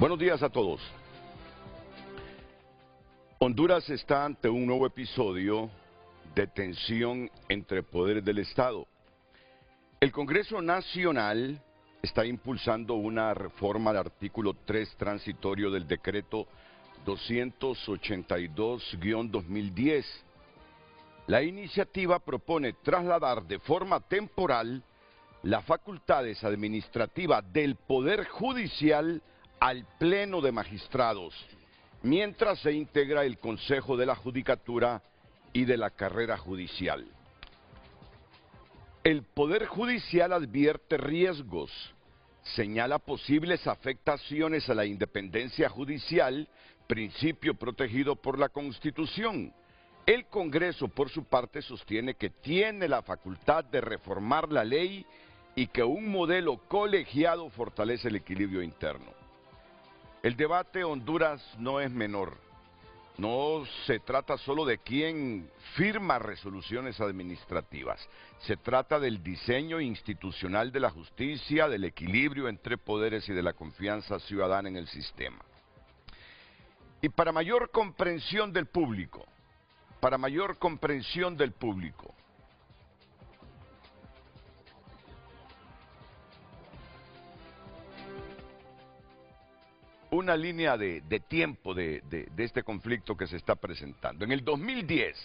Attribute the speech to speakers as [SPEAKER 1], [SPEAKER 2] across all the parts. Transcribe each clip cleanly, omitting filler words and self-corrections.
[SPEAKER 1] Buenos días a todos. Honduras está ante un nuevo episodio de tensión entre poderes del Estado. El Congreso Nacional está impulsando una reforma al artículo 3 transitorio del decreto 282-2010. La iniciativa propone trasladar de forma temporal las facultades administrativas del Poder Judicial al Pleno de Magistrados, mientras se integra el Consejo de la Judicatura y de la Carrera Judicial. El Poder Judicial advierte riesgos, señala posibles afectaciones a la independencia judicial, principio protegido por la Constitución. El Congreso, por su parte, sostiene que tiene la facultad de reformar la ley y que un modelo colegiado fortalece el equilibrio interno. El debate Honduras no es menor. No se trata solo de quién firma resoluciones administrativas. Se trata del diseño institucional de la justicia, del equilibrio entre poderes y de la confianza ciudadana en el sistema. Y para mayor comprensión del público, una línea de tiempo de este conflicto que se está presentando. En el 2010,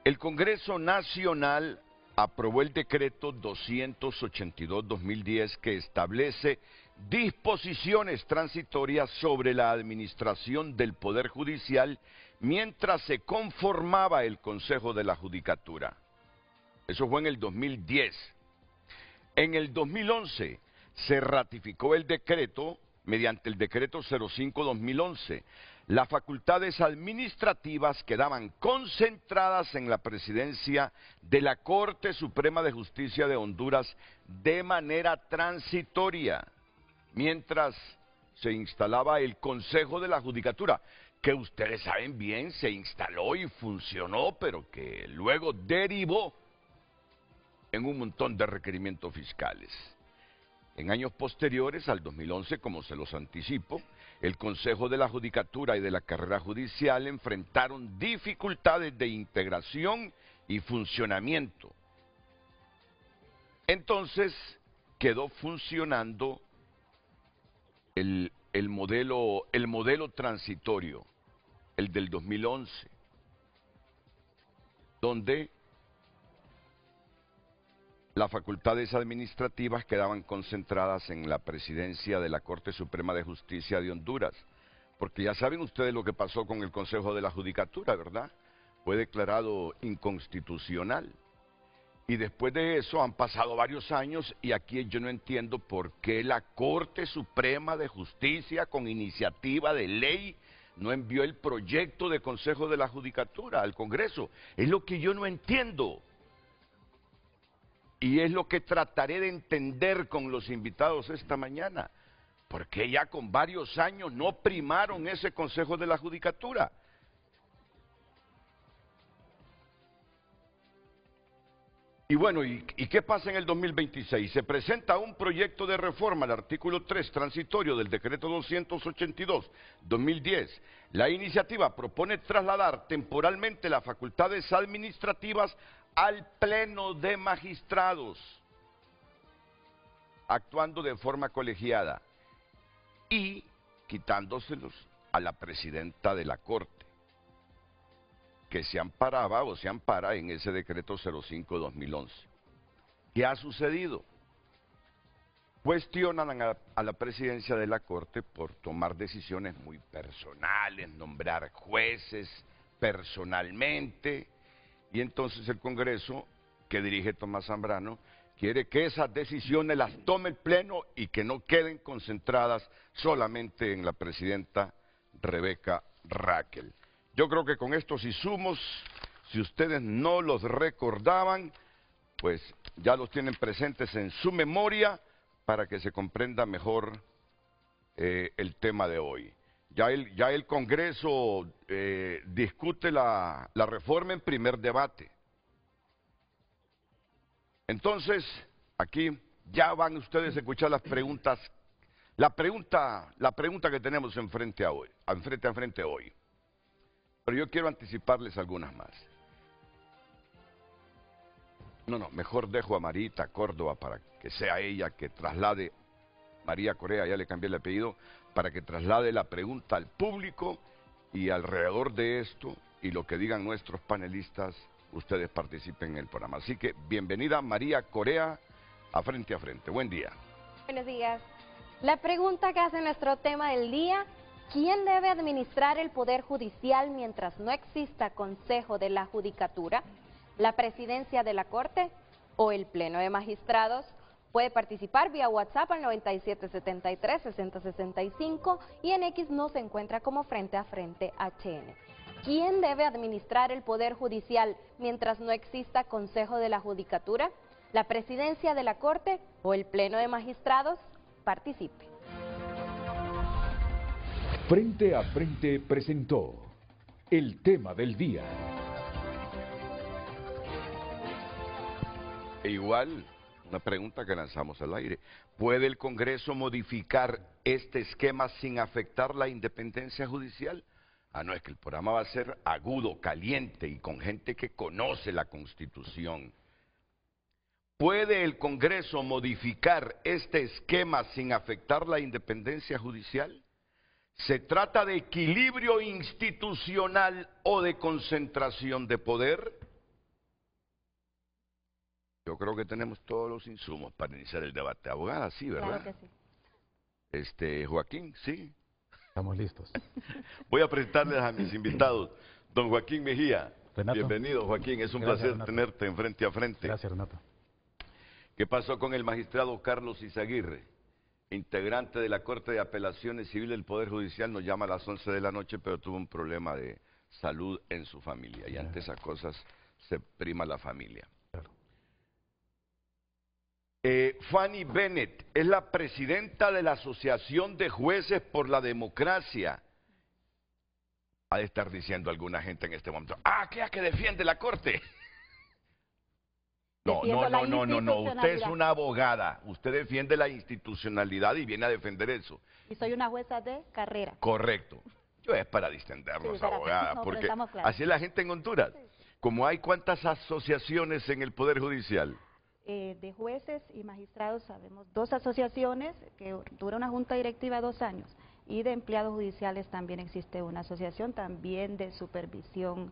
[SPEAKER 1] el Congreso Nacional aprobó el decreto 282-2010 que establece disposiciones transitorias sobre la administración del Poder Judicial mientras se conformaba el Consejo de la Judicatura. Eso fue en el 2010. En el 2011 se ratificó el decreto mediante el decreto 05-2011. Las facultades administrativas quedaban concentradas en la presidencia de la Corte Suprema de Justicia de Honduras de manera transitoria, mientras se instalaba el Consejo de la Judicatura, que ustedes saben bien, se instaló y funcionó, pero que luego derivó en un montón de requerimientos fiscales. En años posteriores al 2011, como se los anticipo, el Consejo de la Judicatura y de la Carrera Judicial enfrentaron dificultades de integración y funcionamiento. Entonces quedó funcionando el modelo transitorio, el del 2011, donde las facultades administrativas quedaban concentradas en la presidencia de la Corte Suprema de Justicia de Honduras, porque ya saben ustedes lo que pasó con el Consejo de la Judicatura, ¿verdad? Fue declarado inconstitucional. Y después de eso han pasado varios años y aquí yo no entiendo por qué la Corte Suprema de Justicia, con iniciativa de ley, no envió el proyecto de Consejo de la Judicatura al Congreso. Es lo que yo no entiendo. Y es lo que trataré de entender con los invitados esta mañana. ¿Por qué ya con varios años no primaron ese Consejo de la Judicatura? Y bueno, ¿y qué pasa en el 2026? Se presenta un proyecto de reforma al artículo 3 transitorio del decreto 282-2010. La iniciativa propone trasladar temporalmente las facultades administrativas al Pleno de Magistrados, actuando de forma colegiada y quitándoselos a la presidenta de la Corte, que se amparaba o se ampara en ese decreto 05-2011. ¿Qué ha sucedido? Cuestionan a la presidencia de la Corte por tomar decisiones muy personales, nombrar jueces personalmente, y entonces el Congreso, que dirige Tomás Zambrano, quiere que esas decisiones las tome el Pleno y que no queden concentradas solamente en la presidenta Rebeca Raquel. Yo creo que con estos insumos, si ustedes no los recordaban, pues ya los tienen presentes en su memoria para que se comprenda mejor el tema de hoy. Ya el Congreso discute la reforma en primer debate. Entonces, aquí ya van ustedes a escuchar las preguntas La pregunta que tenemos enfrente a frente hoy, pero yo quiero anticiparles algunas más. No, mejor dejo a Marita Córdoba para que sea ella que traslade, María Corea, ya le cambié el apellido, para que traslade la pregunta al público y alrededor de esto y lo que digan nuestros panelistas, ustedes participen en el programa. Así que bienvenida María Corea a Frente. Buen día.
[SPEAKER 2] Buenos días. La pregunta que hace nuestro tema del día: ¿quién debe administrar el Poder Judicial mientras no exista Consejo de la Judicatura, la Presidencia de la Corte o el Pleno de Magistrados? Puede participar vía WhatsApp al 9773-6065 y en X nos encuentra como Frente a Frente HN. ¿Quién debe administrar el Poder Judicial mientras no exista Consejo de la Judicatura, la Presidencia de la Corte o el Pleno de Magistrados? Participe.
[SPEAKER 3] Frente a Frente presentó el tema del día.
[SPEAKER 1] E igual, una pregunta que lanzamos al aire. ¿Puede el Congreso modificar este esquema sin afectar la independencia judicial? No, es que el programa va a ser agudo, caliente y con gente que conoce la Constitución. ¿Puede el Congreso modificar este esquema sin afectar la independencia judicial? ¿Se trata de equilibrio institucional o de concentración de poder? Yo creo que tenemos todos los insumos para iniciar el debate. Abogada, sí, ¿verdad?
[SPEAKER 2] Claro que sí.
[SPEAKER 1] Joaquín, sí.
[SPEAKER 4] Estamos listos.
[SPEAKER 1] Voy a presentarles a mis invitados. Don Joaquín Mejía.
[SPEAKER 4] Renato.
[SPEAKER 1] Bienvenido, Joaquín. Es un
[SPEAKER 4] Gracias,
[SPEAKER 1] placer
[SPEAKER 4] Renato.
[SPEAKER 1] tenerte en Frente a Frente.
[SPEAKER 4] Gracias, Renato.
[SPEAKER 1] ¿Qué pasó con el magistrado Carlos Izaguirre, integrante de la Corte de Apelaciones Civil del Poder Judicial? Nos llama a las 11 de la noche, pero tuvo un problema de salud en su familia. Y ante esas cosas se prima la familia.
[SPEAKER 4] Claro.
[SPEAKER 1] Fanny Bennett es la presidenta de la Asociación de Jueces por la Democracia. Ha de estar diciendo alguna gente en este momento: que defiende la Corte. No, usted es una abogada, usted defiende la institucionalidad y viene a defender eso.
[SPEAKER 5] Y soy una jueza de carrera.
[SPEAKER 1] Correcto. Yo es para distendernos,
[SPEAKER 5] Sí,
[SPEAKER 1] abogada,
[SPEAKER 5] no,
[SPEAKER 1] porque
[SPEAKER 5] claros.
[SPEAKER 1] así es la gente en Honduras.
[SPEAKER 5] Sí.
[SPEAKER 1] Como hay cuántas asociaciones en el Poder Judicial.
[SPEAKER 5] De jueces y magistrados sabemos 2 asociaciones que dura una junta directiva 2 años, y de empleados judiciales también existe una asociación, también de supervisión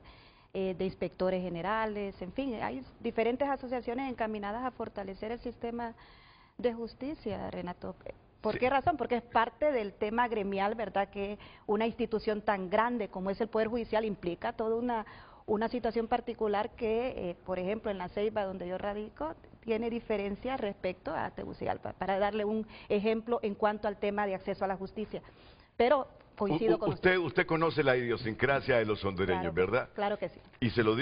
[SPEAKER 5] de inspectores generales, en fin, hay diferentes asociaciones encaminadas a fortalecer el sistema de justicia, Renato. ¿Por qué razón? Porque es parte del tema gremial, ¿verdad? Que una institución tan grande como es el Poder Judicial implica toda una situación particular que, por ejemplo, en La Ceiba, donde yo radico, tiene diferencias respecto a Tegucigalpa, para darle un ejemplo en cuanto al tema de acceso a la justicia. Pero coincido con usted.
[SPEAKER 1] Usted conoce la idiosincrasia de los hondureños,
[SPEAKER 5] Claro,
[SPEAKER 1] ¿verdad?
[SPEAKER 5] Claro que sí.
[SPEAKER 1] Y se lo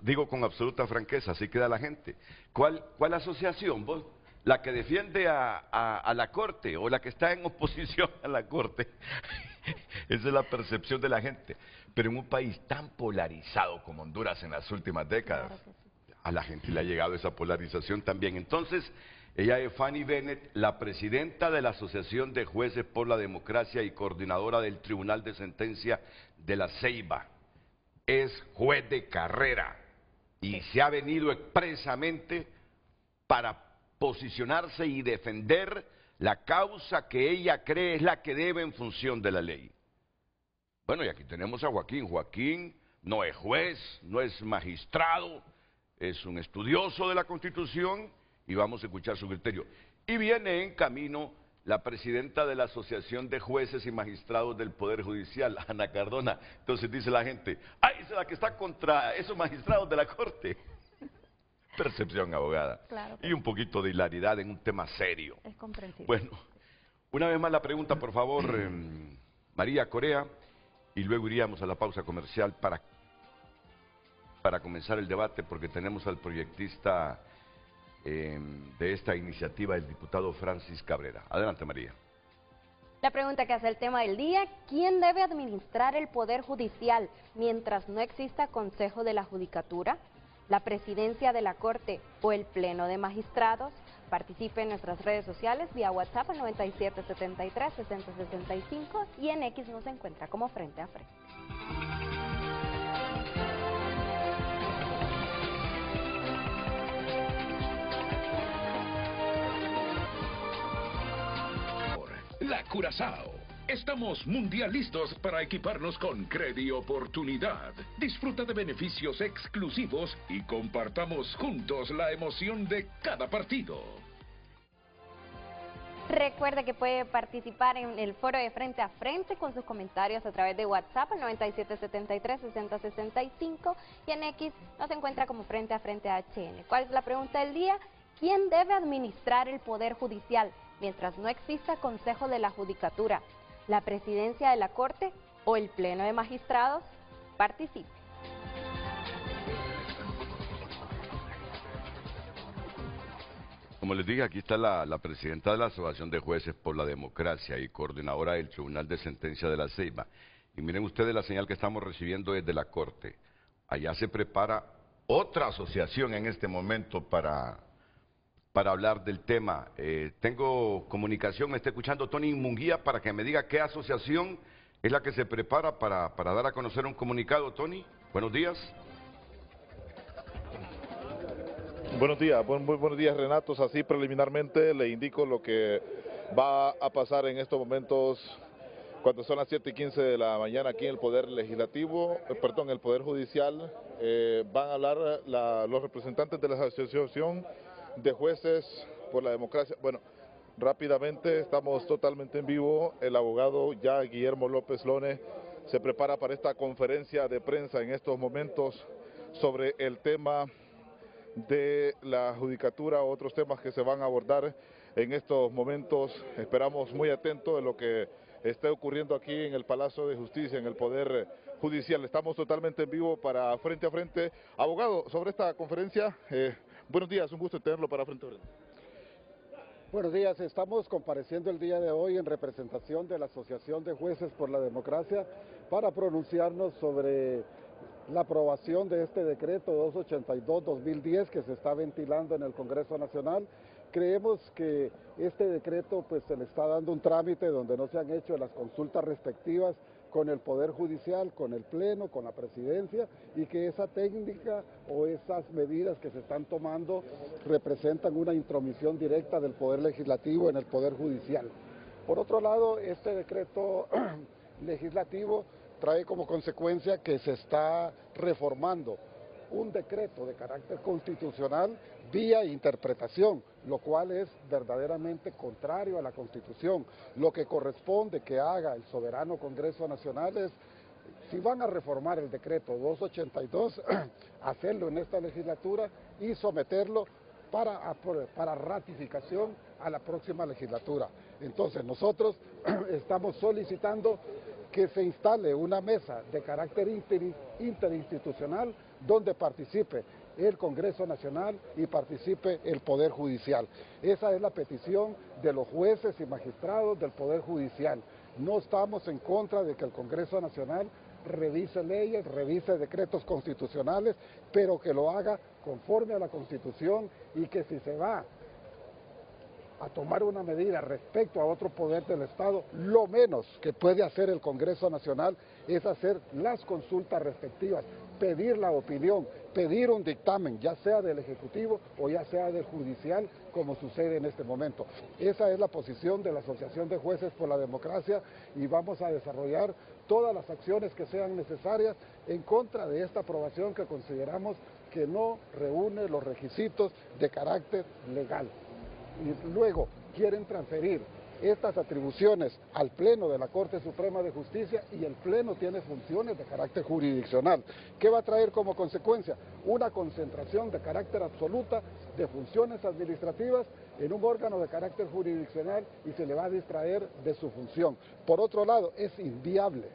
[SPEAKER 1] digo con absoluta franqueza, así queda la gente. ¿Cuál asociación, vos? ¿La que defiende a la Corte o la que está en oposición a la Corte? Esa es la percepción de la gente. Pero en un país tan polarizado como Honduras en las últimas décadas,
[SPEAKER 5] Claro que sí.
[SPEAKER 1] a la gente le ha llegado esa polarización también. Entonces, ella es Fanny Bennett, la presidenta de la Asociación de Jueces por la Democracia y coordinadora del Tribunal de Sentencia de La Ceiba. Es juez de carrera y se ha venido expresamente para posicionarse y defender la causa que ella cree es la que debe en función de la ley. Bueno, y aquí tenemos a Joaquín. Joaquín no es juez, no es magistrado, es un estudioso de la Constitución y vamos a escuchar su criterio. Y viene en camino la presidenta de la Asociación de Jueces y Magistrados del Poder Judicial, Ana Cardona. Entonces dice la gente: ¡ay, esa es la que está contra esos magistrados de la Corte! Percepción, abogada.
[SPEAKER 5] Claro que
[SPEAKER 1] Y un poquito de hilaridad en un tema serio.
[SPEAKER 5] Es comprensible.
[SPEAKER 1] Bueno, una vez más la pregunta, por favor, María Corea, y luego iríamos a la pausa comercial para comenzar el debate, porque tenemos al proyectista de esta iniciativa, el diputado Francis Cabrera. Adelante, María.
[SPEAKER 2] La pregunta que hace el tema del día: ¿quién debe administrar el Poder Judicial mientras no exista Consejo de la Judicatura, la Presidencia de la Corte o el Pleno de Magistrados? Participe en nuestras redes sociales vía WhatsApp al 9773-6065 y en X nos encuentra como Frente a Frente.
[SPEAKER 3] La Curazao. Estamos mundialistas para equiparnos con Credi Oportunidad. Disfruta de beneficios exclusivos y compartamos juntos la emoción de cada partido.
[SPEAKER 2] Recuerde que puede participar en el foro de Frente a Frente con sus comentarios a través de WhatsApp al 9773-6065 y en X nos encuentra como Frente a Frente HN. ¿Cuál es la pregunta del día? ¿Quién debe administrar el Poder Judicial mientras no exista Consejo de la Judicatura, la Presidencia de la Corte o el Pleno de Magistrados? Participe.
[SPEAKER 1] Como les dije, aquí está la presidenta de la Asociación de Jueces por la Democracia y coordinadora del Tribunal de Sentencia de la Ceiba. Y miren ustedes la señal que estamos recibiendo desde la Corte. Allá se prepara otra asociación en este momento para hablar del tema. Tengo comunicación, me está escuchando Tony Munguía para que me diga qué asociación es la que se prepara para dar a conocer un comunicado. Tony, buenos días.
[SPEAKER 4] Buenos días, muy buenos días, Renato. Así preliminarmente le indico lo que va a pasar en estos momentos cuando son las 7:15 de la mañana aquí en el Poder Legislativo, el Poder Judicial. Van a hablar los representantes de la Asociación de Jueces por la Democracia. Bueno, rápidamente, estamos totalmente en vivo. El abogado ya Guillermo López Lone se prepara para esta conferencia de prensa en estos momentos sobre el tema de la judicatura, otros temas que se van a abordar en estos momentos. Esperamos muy atentos de lo que esté ocurriendo aquí en el Palacio de Justicia, en el Poder Judicial. Estamos totalmente en vivo para Frente a Frente. Abogado, sobre esta conferencia, buenos días, un gusto tenerlo para Frente a Frente.
[SPEAKER 6] Buenos días, estamos compareciendo el día de hoy en representación de la Asociación de Jueces por la Democracia para pronunciarnos sobre la aprobación de este decreto 282-2010 que se está ventilando en el Congreso Nacional. Creemos que este decreto pues se le está dando un trámite donde no se han hecho las consultas respectivas con el Poder Judicial, con el Pleno, con la Presidencia, y que esa técnica o esas medidas que se están tomando representan una intromisión directa del Poder Legislativo en el Poder Judicial. Por otro lado, este decreto legislativo trae como consecuencia que se está reformando un decreto de carácter constitucional vía interpretación, lo cual es verdaderamente contrario a la Constitución. Lo que corresponde que haga el soberano Congreso Nacional es, si van a reformar el decreto 282, hacerlo en esta legislatura y someterlo para ratificación a la próxima legislatura. Entonces nosotros estamos solicitando que se instale una mesa de carácter interinstitucional donde participe el Congreso Nacional y participe el Poder Judicial. Esa es la petición de los jueces y magistrados del Poder Judicial. No estamos en contra de que el Congreso Nacional revise leyes, revise decretos constitucionales, pero que lo haga conforme a la Constitución y que si se va a tomar una medida respecto a otro poder del Estado, lo menos que puede hacer el Congreso Nacional es hacer las consultas respectivas, pedir la opinión, pedir un dictamen, ya sea del Ejecutivo o ya sea del Judicial, como sucede en este momento. Esa es la posición de la Asociación de Jueces por la Democracia y vamos a desarrollar todas las acciones que sean necesarias en contra de esta aprobación que consideramos que no reúne los requisitos de carácter legal. Y luego quieren transferir estas atribuciones al Pleno de la Corte Suprema de Justicia y el Pleno tiene funciones de carácter jurisdiccional. ¿Qué va a traer como consecuencia? Una concentración de carácter absoluta de funciones administrativas en un órgano de carácter jurisdiccional y se le va a distraer de su función. Por otro lado, es inviable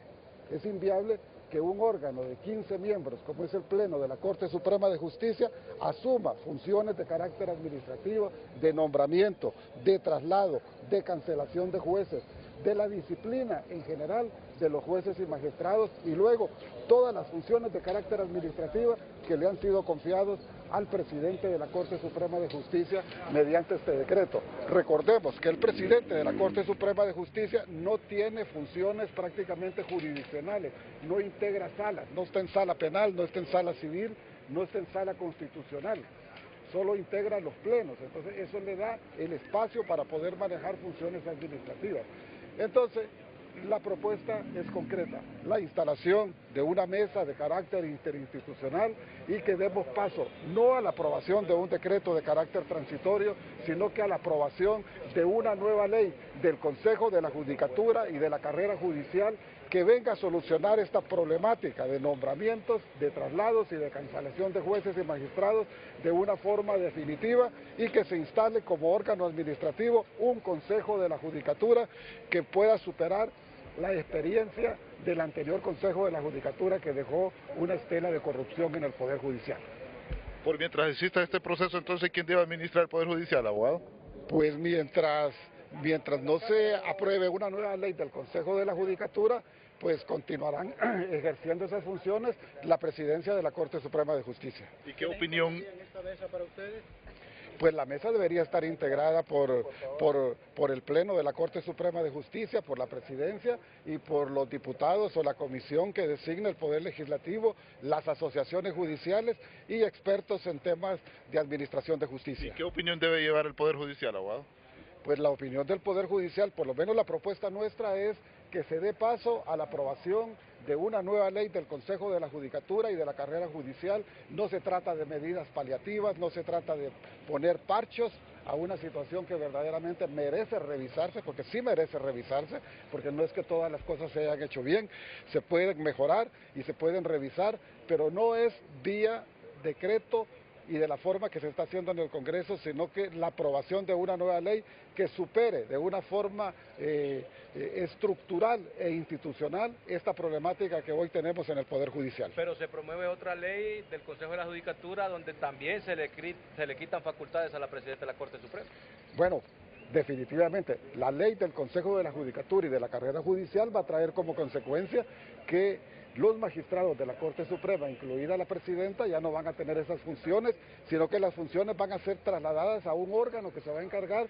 [SPEAKER 6] que un órgano de 15 miembros, como es el Pleno de la Corte Suprema de Justicia, asuma funciones de carácter administrativo, de nombramiento, de traslado, de cancelación de jueces, de la disciplina en general de los jueces y magistrados y luego todas las funciones de carácter administrativo que le han sido confiados al presidente de la Corte Suprema de Justicia mediante este decreto. Recordemos que el presidente de la Corte Suprema de Justicia no tiene funciones prácticamente jurisdiccionales, no integra salas, no está en sala penal, no está en sala civil, no está en sala constitucional, solo integra los plenos, entonces eso le da el espacio para poder manejar funciones administrativas. Entonces, la propuesta es concreta, la instalación de una mesa de carácter interinstitucional y que demos paso no a la aprobación de un decreto de carácter transitorio, sino que a la aprobación de una nueva ley del Consejo de la Judicatura y de la carrera judicial que venga a solucionar esta problemática de nombramientos, de traslados y de cancelación de jueces y magistrados de una forma definitiva y que se instale como órgano administrativo un Consejo de la Judicatura que pueda superar la experiencia del anterior Consejo de la Judicatura que dejó una estela de corrupción en el Poder Judicial.
[SPEAKER 4] Por mientras exista este proceso, entonces, ¿quién debe administrar el Poder Judicial, abogado?
[SPEAKER 6] Pues mientras no se apruebe una nueva ley del Consejo de la Judicatura, pues continuarán ejerciendo esas funciones la presidencia de la Corte Suprema de Justicia.
[SPEAKER 4] ¿Y qué opinión
[SPEAKER 6] en esta mesa para ustedes? Pues la mesa debería estar integrada por el Pleno de la Corte Suprema de Justicia, por la Presidencia y por los diputados o la comisión que designa el Poder Legislativo, las asociaciones judiciales y expertos en temas de administración de justicia.
[SPEAKER 4] ¿Y qué opinión debe llevar el Poder Judicial, abogado?
[SPEAKER 6] Pues la opinión del Poder Judicial, por lo menos la propuesta nuestra es que se dé paso a la aprobación de una nueva ley del Consejo de la Judicatura y de la carrera judicial. No se trata de medidas paliativas, no se trata de poner parchos a una situación que verdaderamente merece revisarse, porque sí merece revisarse, porque no es que todas las cosas se hayan hecho bien, se pueden mejorar y se pueden revisar, pero no es vía decreto y de la forma que se está haciendo en el Congreso, sino que la aprobación de una nueva ley que supere de una forma estructural e institucional esta problemática que hoy tenemos en el Poder Judicial.
[SPEAKER 7] Pero se promueve otra ley del Consejo de la Judicatura donde también se le quitan facultades a la Presidenta de la Corte Suprema.
[SPEAKER 6] Bueno, definitivamente, la ley del Consejo de la Judicatura y de la carrera judicial va a traer como consecuencia que los magistrados de la Corte Suprema, incluida la Presidenta, ya no van a tener esas funciones, sino que las funciones van a ser trasladadas a un órgano que se va a encargar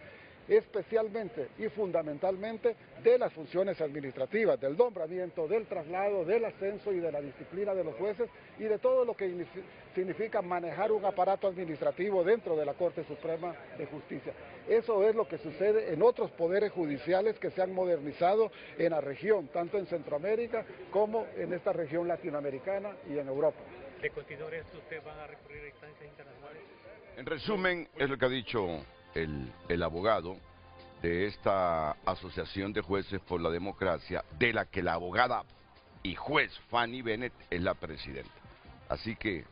[SPEAKER 6] especialmente y fundamentalmente de las funciones administrativas, del nombramiento, del traslado, del ascenso y de la disciplina de los jueces y de todo lo que significa manejar un aparato administrativo dentro de la Corte Suprema de Justicia. Eso es lo que sucede en otros poderes judiciales que se han modernizado en la región, tanto en Centroamérica como en esta región latinoamericana y en Europa.
[SPEAKER 8] ¿De continuar esto ustedes van a recurrir a instancias internacionales?
[SPEAKER 1] En resumen, es lo que ha dicho el abogado de esta Asociación de Jueces por la Democracia, de la que la abogada y juez Fanny Bennett es la presidenta. Así que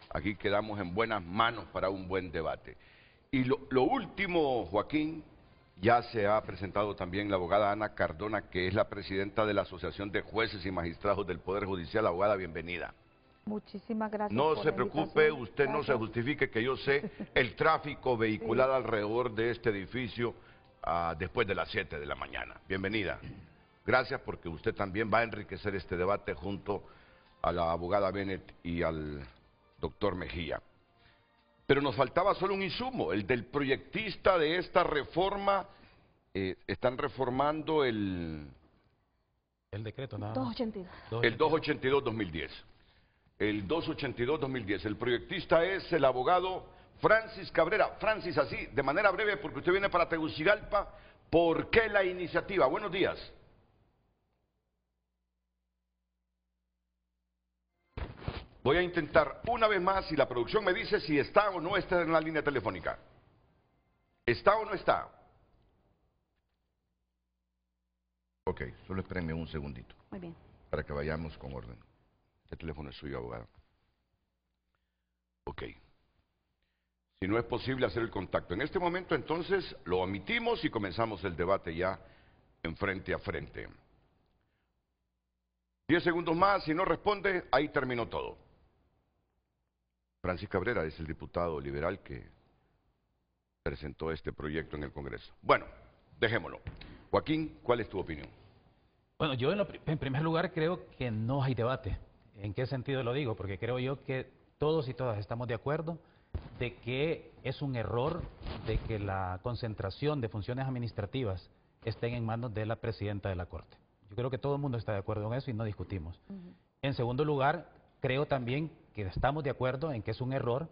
[SPEAKER 1] aquí quedamos en buenas manos para un buen debate. Y lo último, Joaquín, ya se ha presentado también la abogada Ana Cardona, que es la presidenta de la Asociación de Jueces y Magistrados del Poder Judicial. Abogada, bienvenida.
[SPEAKER 9] Muchísimas gracias.
[SPEAKER 1] No se preocupe, usted no se justifique, que yo sé el tráfico vehicular alrededor de este edificio después de las 7 de la mañana. Bienvenida. Gracias porque usted también va a enriquecer este debate junto a la abogada Bennett y al doctor Mejía. Pero nos faltaba solo un insumo, el del proyectista de esta reforma. Están reformando el
[SPEAKER 8] decreto, nada más.
[SPEAKER 9] 282.
[SPEAKER 1] El 282-2010. El 282-2010. El proyectista es el abogado Francis Cabrera. Francis, así, de manera breve, porque usted viene para Tegucigalpa. ¿Por qué la iniciativa? Buenos días. Voy a intentar una vez más, si la producción me dice si está o no está en la línea telefónica. ¿Está o no está? Ok, solo espérenme un segundito.
[SPEAKER 9] Muy bien.
[SPEAKER 1] Para que vayamos con orden. El teléfono es suyo, abogado. Ok. Si no es posible hacer el contacto en este momento, entonces lo omitimos y comenzamos el debate ya en frente a frente. 10 segundos más, si no responde, ahí terminó todo. Francis Cabrera es el diputado liberal que presentó este proyecto en el Congreso. Bueno, dejémoslo. Joaquín, ¿cuál es tu opinión?
[SPEAKER 9] Bueno, yo en primer lugar creo que no hay debate. ¿En qué sentido lo digo? Porque creo yo que todos y todas estamos de acuerdo de que es un error de que la concentración de funciones administrativas estén en manos de la presidenta de la Corte. Yo creo que todo el mundo está de acuerdo en eso y no discutimos. En segundo lugar, creo también que estamos de acuerdo en que es un error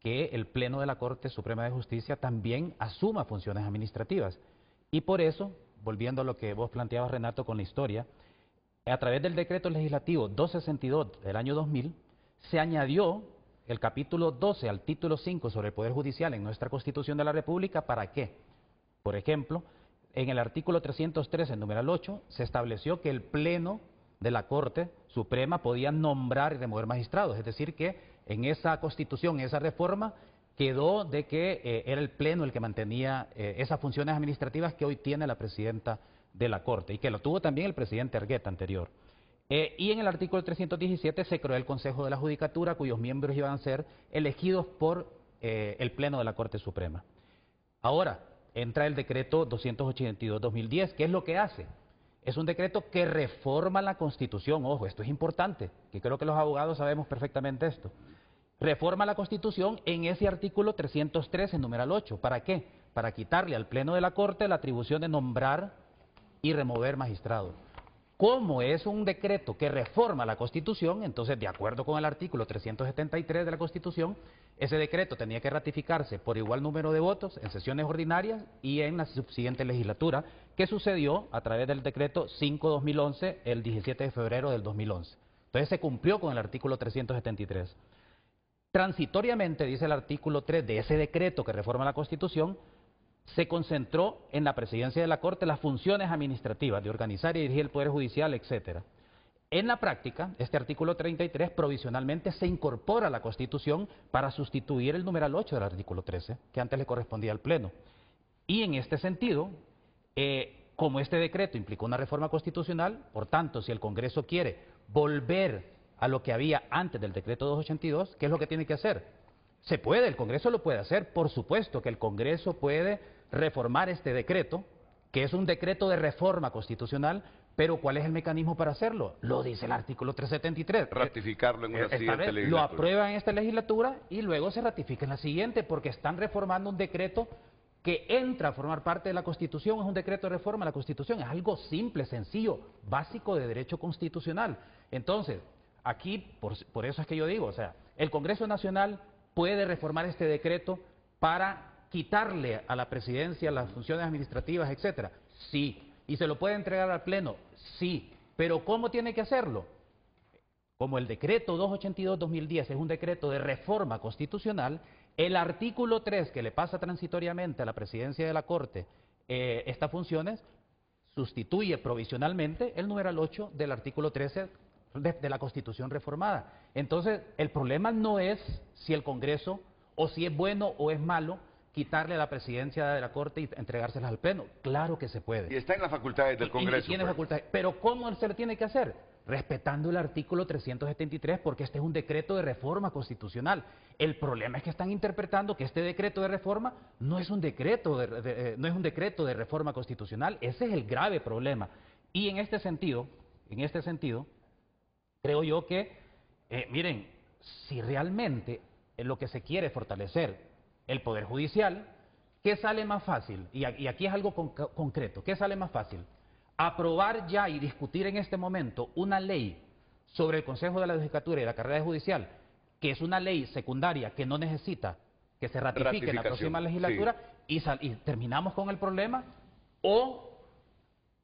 [SPEAKER 9] que el Pleno de la Corte Suprema de Justicia también asuma funciones administrativas. Y por eso, volviendo a lo que vos planteabas, Renato, con la historia, a través del decreto legislativo 262 del año 2000, se añadió el capítulo 12 al título 5 sobre el Poder Judicial en nuestra Constitución de la República. ¿Para qué? Por ejemplo, en el artículo 313, numeral 8, se estableció que el Pleno de la Corte Suprema podía nombrar y remover magistrados. Es decir, que en esa Constitución, en esa reforma, quedó de que era el Pleno el que mantenía esas funciones administrativas que hoy tiene la presidenta de la Corte y que lo tuvo también el presidente Argueta anterior. Y en el artículo 317 se creó el Consejo de la Judicatura, cuyos miembros iban a ser elegidos por el Pleno de la Corte Suprema. Ahora, entra el decreto 282-2010, ¿qué es lo que hace? Es un decreto que reforma la Constitución. Ojo, esto es importante, que creo que los abogados sabemos perfectamente esto. Reforma la Constitución en ese artículo 313, numeral 8. ¿Para qué? Para quitarle al Pleno de la Corte la atribución de nombrar y remover magistrados. Como es un decreto que reforma la Constitución, entonces, de acuerdo con el artículo 373 de la Constitución, ese decreto tenía que ratificarse por igual número de votos en sesiones ordinarias y en la subsiguiente legislatura, que sucedió a través del decreto 5-2011, el 17 de febrero del 2011. Entonces se cumplió con el artículo 373. Transitoriamente, dice el artículo 3 de ese decreto que reforma la Constitución, se concentró en la presidencia de la Corte las funciones administrativas de organizar y dirigir el Poder Judicial, etcétera. En la práctica, este artículo 33 provisionalmente se incorpora a la Constitución para sustituir el numeral 8 del artículo 13, que antes le correspondía al Pleno. Y en este sentido, como este decreto implicó una reforma constitucional, por tanto, si el Congreso quiere volver a lo que había antes del decreto 282, ¿qué es lo que tiene que hacer? Se puede, el Congreso lo puede hacer, por supuesto que el Congreso puede reformar este decreto, que es un decreto de reforma constitucional, pero ¿cuál es el mecanismo para hacerlo? Lo dice el artículo 373.
[SPEAKER 1] Ratificarlo en una siguiente legislatura.
[SPEAKER 9] Lo aprueba en esta legislatura y luego se ratifica en la siguiente, porque están reformando un decreto que entra a formar parte de la Constitución, es un decreto de reforma a la Constitución, es algo simple, sencillo, básico de derecho constitucional. Entonces, aquí, por eso es que yo digo, o sea, el Congreso Nacional puede reformar este decreto para quitarle a la presidencia las funciones administrativas, etcétera. Sí. ¿Y se lo puede entregar al Pleno? Sí. ¿Pero cómo tiene que hacerlo? Como el decreto 282-2010 es un decreto de reforma constitucional, el artículo 3 que le pasa transitoriamente a la presidencia de la Corte estas funciones, sustituye provisionalmente el numeral 8 del artículo 13 de la Constitución reformada. Entonces, el problema no es si el Congreso, o si es bueno o es malo, quitarle la presidencia de la Corte y entregárselas al Pleno. Claro que se puede.
[SPEAKER 1] Y está en las facultades del Congreso.
[SPEAKER 9] Y tiene facultades. Pero ¿cómo se lo tiene que hacer? Respetando el artículo 373, porque este es un decreto de reforma constitucional. El problema es que están interpretando que este decreto de reforma no es un decreto de reforma constitucional. Ese es el grave problema. Y en este sentido, creo yo que, miren, si realmente lo que se quiere es fortalecer el Poder Judicial, ¿qué sale más fácil? Y aquí es algo concreto. ¿Qué sale más fácil? Aprobar ya y discutir en este momento una ley sobre el Consejo de la Judicatura y la carrera judicial, que es una ley secundaria que no necesita que se ratifique en la próxima legislatura, sí, y terminamos con el problema, o,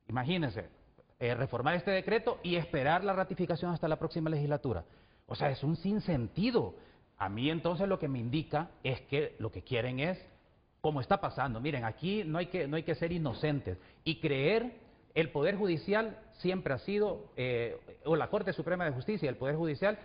[SPEAKER 9] imagínense, reformar este decreto y esperar la ratificación hasta la próxima legislatura. O sea, es un sinsentido. A mí entonces lo que me indica es que lo que quieren es, como está pasando, miren, aquí no hay que ser inocentes y creer, el Poder Judicial siempre ha sido, o la Corte Suprema de Justicia, el Poder Judicial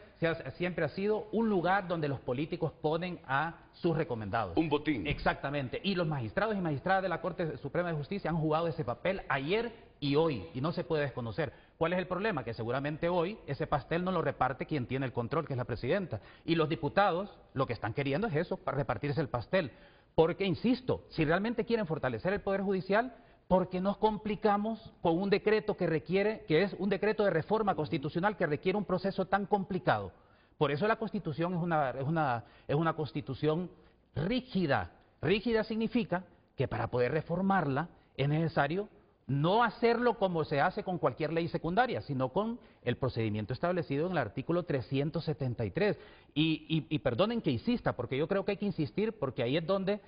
[SPEAKER 9] siempre ha sido un lugar donde los políticos ponen a sus recomendados.
[SPEAKER 1] Un botín.
[SPEAKER 9] Exactamente, y los magistrados y magistradas de la Corte Suprema de Justicia han jugado ese papel ayer y hoy, y no se puede desconocer. ¿Cuál es el problema? Que seguramente hoy ese pastel no lo reparte quien tiene el control, que es la presidenta. Y los diputados lo que están queriendo es eso, para repartirse el pastel. Porque, insisto, si realmente quieren fortalecer el Poder Judicial, porque nos complicamos con un decreto que es un decreto de reforma constitucional que requiere un proceso tan complicado. Por eso la Constitución es una Constitución rígida. Rígida significa que para poder reformarla es necesario no hacerlo como se hace con cualquier ley secundaria, sino con el procedimiento establecido en el artículo 373. Y perdonen que insista, porque yo creo que hay que insistir, porque ahí es donde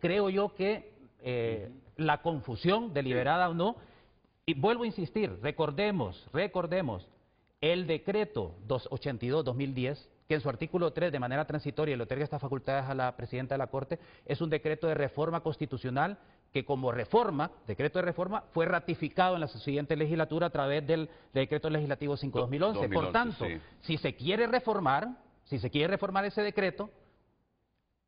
[SPEAKER 9] creo yo que la confusión, deliberada o no, y vuelvo a insistir, recordemos, el decreto 282-2010, que en su artículo 3 de manera transitoria le otorga estas facultades a la presidenta de la Corte, es un decreto de reforma constitucional que como decreto de reforma, fue ratificado en la siguiente legislatura a través del decreto legislativo 5-2011. Por tanto,
[SPEAKER 1] sí.
[SPEAKER 9] si se quiere reformar ese decreto,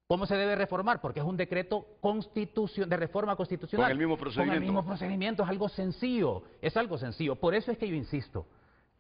[SPEAKER 9] ¿cómo se debe reformar? Porque es un decreto de reforma constitucional.
[SPEAKER 1] Con el mismo procedimiento.
[SPEAKER 9] Con el mismo procedimiento, es algo sencillo. Por eso es que yo insisto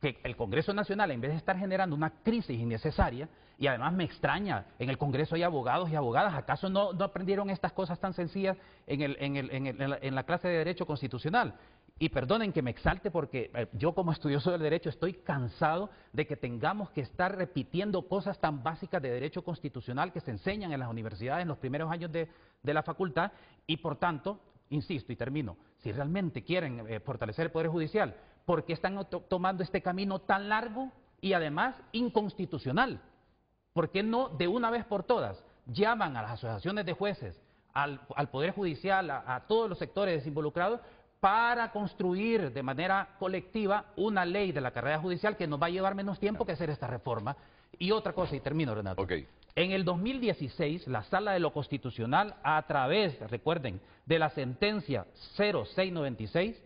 [SPEAKER 9] que el Congreso Nacional, en vez de estar generando una crisis innecesaria, y además me extraña, en el Congreso hay abogados y abogadas, ¿acaso no aprendieron estas cosas tan sencillas en la clase de Derecho Constitucional? Y perdonen que me exalte porque yo como estudioso del derecho estoy cansado de que tengamos que estar repitiendo cosas tan básicas de derecho constitucional que se enseñan en las universidades en los primeros años de la facultad y por tanto, insisto y termino, si realmente quieren fortalecer el Poder Judicial, ¿por qué están tomando este camino tan largo y además inconstitucional? ¿Por qué no de una vez por todas llaman a las asociaciones de jueces, al Poder Judicial, a todos los sectores involucrados para construir de manera colectiva una ley de la carrera judicial que nos va a llevar menos tiempo que hacer esta reforma? Y otra cosa, y termino, Renato.
[SPEAKER 1] Okay.
[SPEAKER 9] En el 2016, la Sala de lo Constitucional, a través, recuerden, de la sentencia 0696,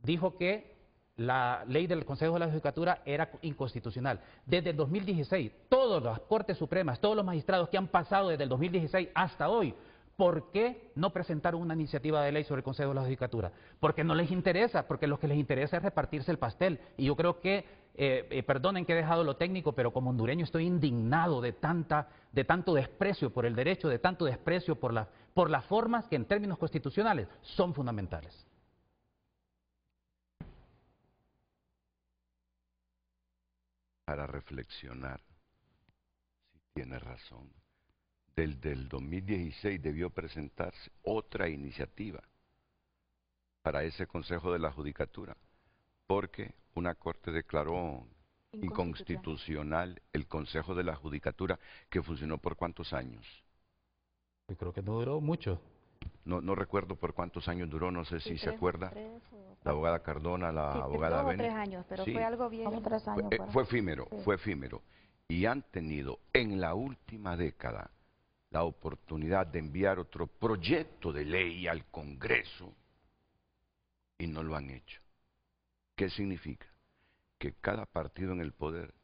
[SPEAKER 9] dijo que la ley del Consejo de la Judicatura era inconstitucional. Desde el 2016, todas las Cortes Supremas, todos los magistrados que han pasado desde el 2016 hasta hoy, ¿por qué no presentaron una iniciativa de ley sobre el Consejo de la Judicatura? Porque no les interesa, porque lo que les interesa es repartirse el pastel. Y yo creo que, perdonen que he dejado lo técnico, pero como hondureño estoy indignado de tanto desprecio por el derecho, de tanto desprecio por las formas que en términos constitucionales son fundamentales.
[SPEAKER 1] Para reflexionar, si tiene razón. Desde el 2016 debió presentarse otra iniciativa para ese Consejo de la Judicatura, porque una Corte declaró inconstitucional el Consejo de la Judicatura, que funcionó por ¿cuántos años?
[SPEAKER 9] Yo creo que no duró mucho.
[SPEAKER 1] No recuerdo por cuántos años duró, no sé si se acuerda. La abogada Cardona, la abogada Bennett.
[SPEAKER 5] 3 años, pero
[SPEAKER 1] sí,
[SPEAKER 5] fue algo bien.
[SPEAKER 1] Fue efímero. Y han tenido en la última década la oportunidad de enviar otro proyecto de ley al Congreso y no lo han hecho. ¿Qué significa? Que cada partido en el poder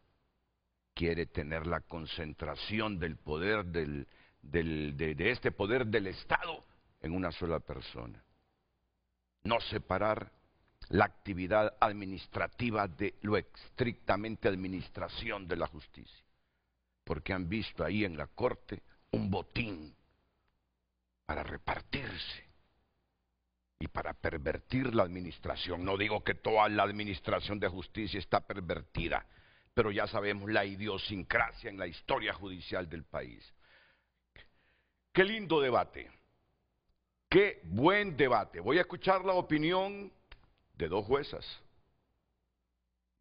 [SPEAKER 1] quiere tener la concentración del poder de este poder del Estado en una sola persona. No separar la actividad administrativa de lo estrictamente administración de la justicia. Porque han visto ahí en la Corte un botín para repartirse y para pervertir la administración. No digo que toda la administración de justicia está pervertida, pero ya sabemos la idiosincrasia en la historia judicial del país. Qué lindo debate, qué buen debate. Voy a escuchar la opinión de dos juezas,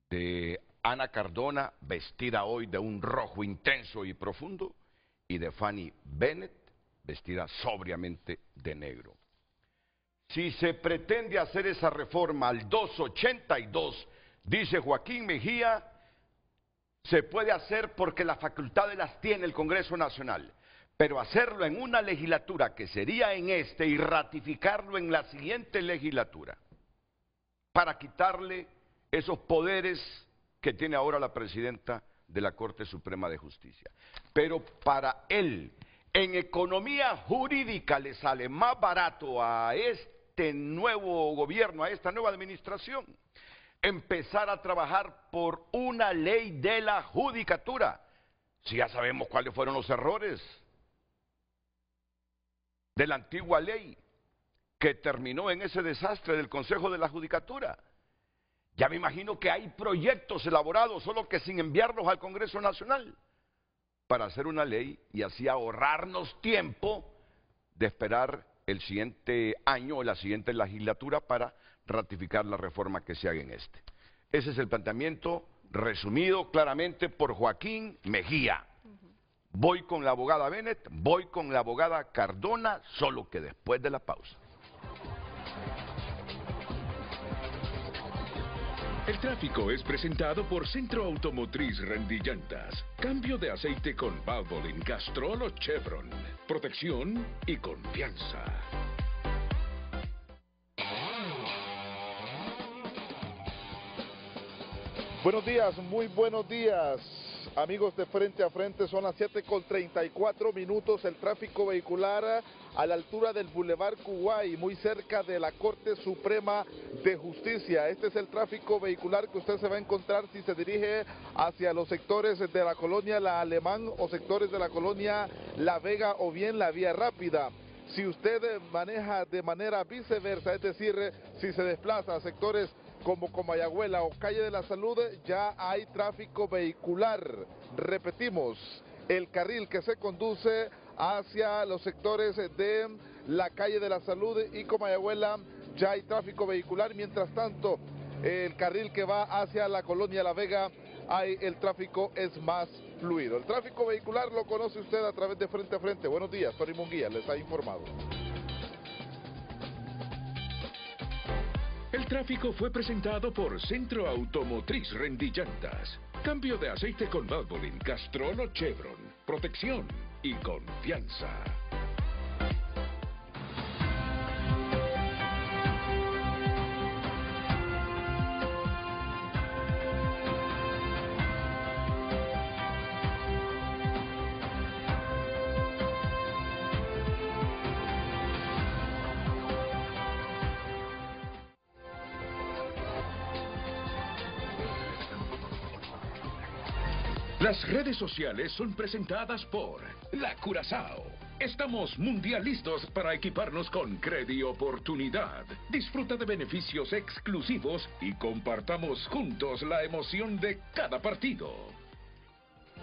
[SPEAKER 1] de Ana Cardona, vestida hoy de un rojo intenso y profundo, y de Fanny Bennett, vestida sobriamente de negro. Si se pretende hacer esa reforma al 282, dice Joaquín Mejía, se puede hacer porque las facultades las tiene el Congreso Nacional, pero hacerlo en una legislatura que sería en y ratificarlo en la siguiente legislatura, para quitarle esos poderes que tiene ahora la presidenta de la Corte Suprema de Justicia. Pero para él, en economía jurídica le sale más barato a este nuevo gobierno, a esta nueva administración, empezar a trabajar por una ley de la judicatura. Si ya sabemos cuáles fueron los errores de la antigua ley, que terminó en ese desastre del Consejo de la Judicatura. Ya me imagino que hay proyectos elaborados, solo que sin enviarlos al Congreso Nacional, para hacer una ley y así ahorrarnos tiempo de esperar el siguiente año o la siguiente legislatura para ratificar la reforma que se haga en este. Ese es el planteamiento resumido claramente por Joaquín Mejía. Voy con la abogada Bennett, voy con la abogada Cardona, solo que después de la pausa.
[SPEAKER 3] El tráfico es presentado por Centro Automotriz Rendillantas. Cambio de aceite con Valvoline, Castrol o Chevron. Protección y confianza.
[SPEAKER 4] Buenos días, muy buenos días. Amigos de Frente a Frente, son las 7:34. El tráfico vehicular a la altura del Boulevard Kuwait, muy cerca de la Corte Suprema de Justicia. Este es el tráfico vehicular que usted se va a encontrar si se dirige hacia los sectores de la colonia La Alemán o sectores de la colonia La Vega o bien la Vía Rápida. Si usted maneja de manera viceversa, es decir, si se desplaza a sectores como Comayagüela o Calle de la Salud, ya hay tráfico vehicular. Repetimos, el carril que se conduce hacia los sectores de la Calle de la Salud y Comayagüela, ya hay tráfico vehicular. Mientras tanto, el carril que va hacia la colonia La Vega, el tráfico es más fluido. El tráfico vehicular lo conoce usted a través de Frente a Frente. Buenos días, Tony Munguía les ha informado.
[SPEAKER 3] El tráfico fue presentado por Centro Automotriz Rendillantas. Cambio de aceite con Valvoline, Castrol o Chevron. Protección y confianza. Las redes sociales son presentadas por La Curazao. Estamos mundialistas para equiparnos con Credi Oportunidad. Disfruta de beneficios exclusivos y compartamos juntos la emoción de cada partido.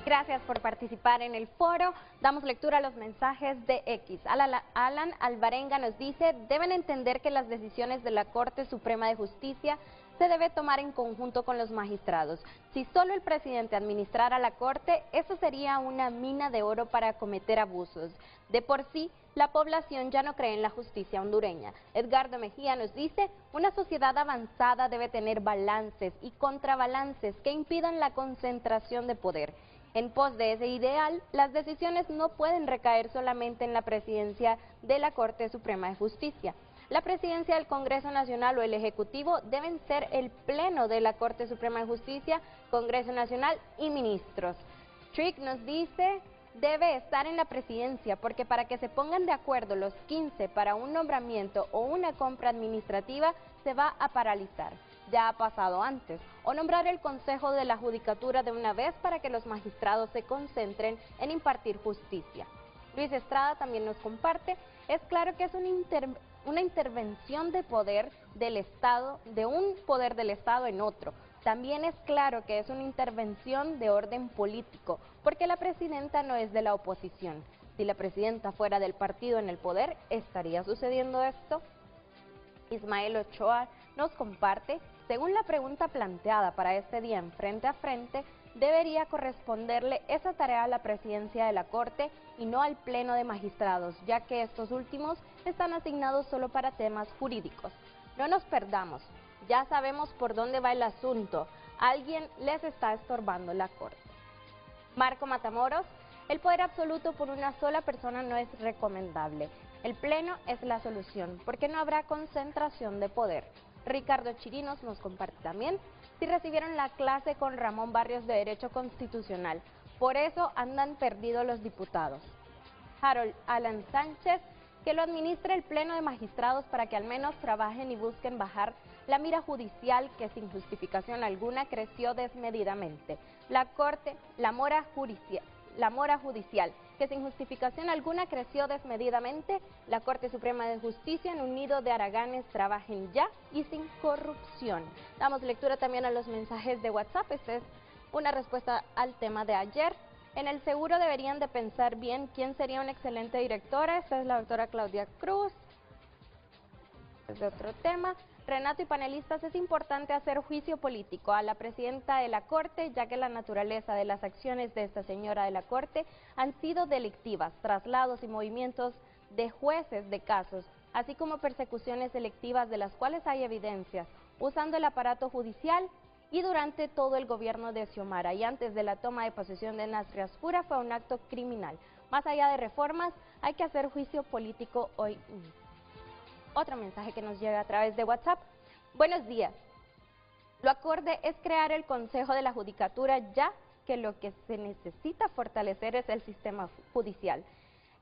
[SPEAKER 2] Gracias por participar en el foro. Damos lectura a los mensajes de X. Alan Alvarenga nos dice: deben entender que las decisiones de la Corte Suprema de Justicia se debe tomar en conjunto con los magistrados. Si solo el presidente administrara la Corte, eso sería una mina de oro para cometer abusos. De por sí, la población ya no cree en la justicia hondureña. Edgardo Mejía nos dice: una sociedad avanzada debe tener balances y contrabalances que impidan la concentración de poder. En pos de ese ideal, las decisiones no pueden recaer solamente en la presidencia de la Corte Suprema de Justicia. La presidencia del Congreso Nacional o el Ejecutivo deben ser el Pleno de la Corte Suprema de Justicia, Congreso Nacional y ministros. Trick nos dice: debe estar en la presidencia, porque para que se pongan de acuerdo los 15 para un nombramiento o una compra administrativa, se va a paralizar. Ya ha pasado antes. O nombrar el Consejo de la Judicatura de una vez para que los magistrados se concentren en impartir justicia. Luis Estrada también nos comparte: es claro que es una intervención de poder del Estado, de un poder del Estado en otro. También es claro que es una intervención de orden político, porque la presidenta no es de la oposición. Si la presidenta fuera del partido en el poder, ¿estaría sucediendo esto? Ismael Ochoa nos comparte: según la pregunta planteada para este día en Frente a Frente, debería corresponderle esa tarea a la presidencia de la Corte y no al Pleno de Magistrados, ya que estos últimos están asignados solo para temas jurídicos. No nos perdamos, ya sabemos por dónde va el asunto. Alguien les está estorbando la Corte. Marco Matamoros: el poder absoluto por una sola persona no es recomendable. El Pleno es la solución, porque no habrá concentración de poder. Ricardo Chirinos nos comparte también: si recibieron la clase con Ramón Barrios de Derecho Constitucional, por eso andan perdidos los diputados. Harold Alan Sánchez: que lo administre el Pleno de Magistrados para que al menos trabajen y busquen bajar la mira judicial que sin justificación alguna creció desmedidamente. La Corte, la mora la mora judicial, que sin justificación alguna creció desmedidamente. La Corte Suprema de Justicia en un nido de haraganes trabajen ya y sin corrupción. Damos lectura también a los mensajes de WhatsApp. Esta es una respuesta al tema de ayer. En el seguro deberían de pensar bien quién sería una excelente directora. Esta es la doctora Claudia Cruz. Es de otro tema. Renato y panelistas, es importante hacer juicio político a la presidenta de la Corte, ya que la naturaleza de las acciones de esta señora de la Corte han sido delictivas, traslados y movimientos de jueces de casos, así como persecuciones selectivas de las cuales hay evidencias, usando el aparato judicial y durante todo el gobierno de Xiomara y antes de la toma de posesión de Nasri Aspura fue un acto criminal. Más allá de reformas, hay que hacer juicio político hoy mismo. Otro mensaje que nos llega a través de WhatsApp. Buenos días. Lo acorde es crear el Consejo de la Judicatura, ya que lo que se necesita fortalecer es el sistema judicial.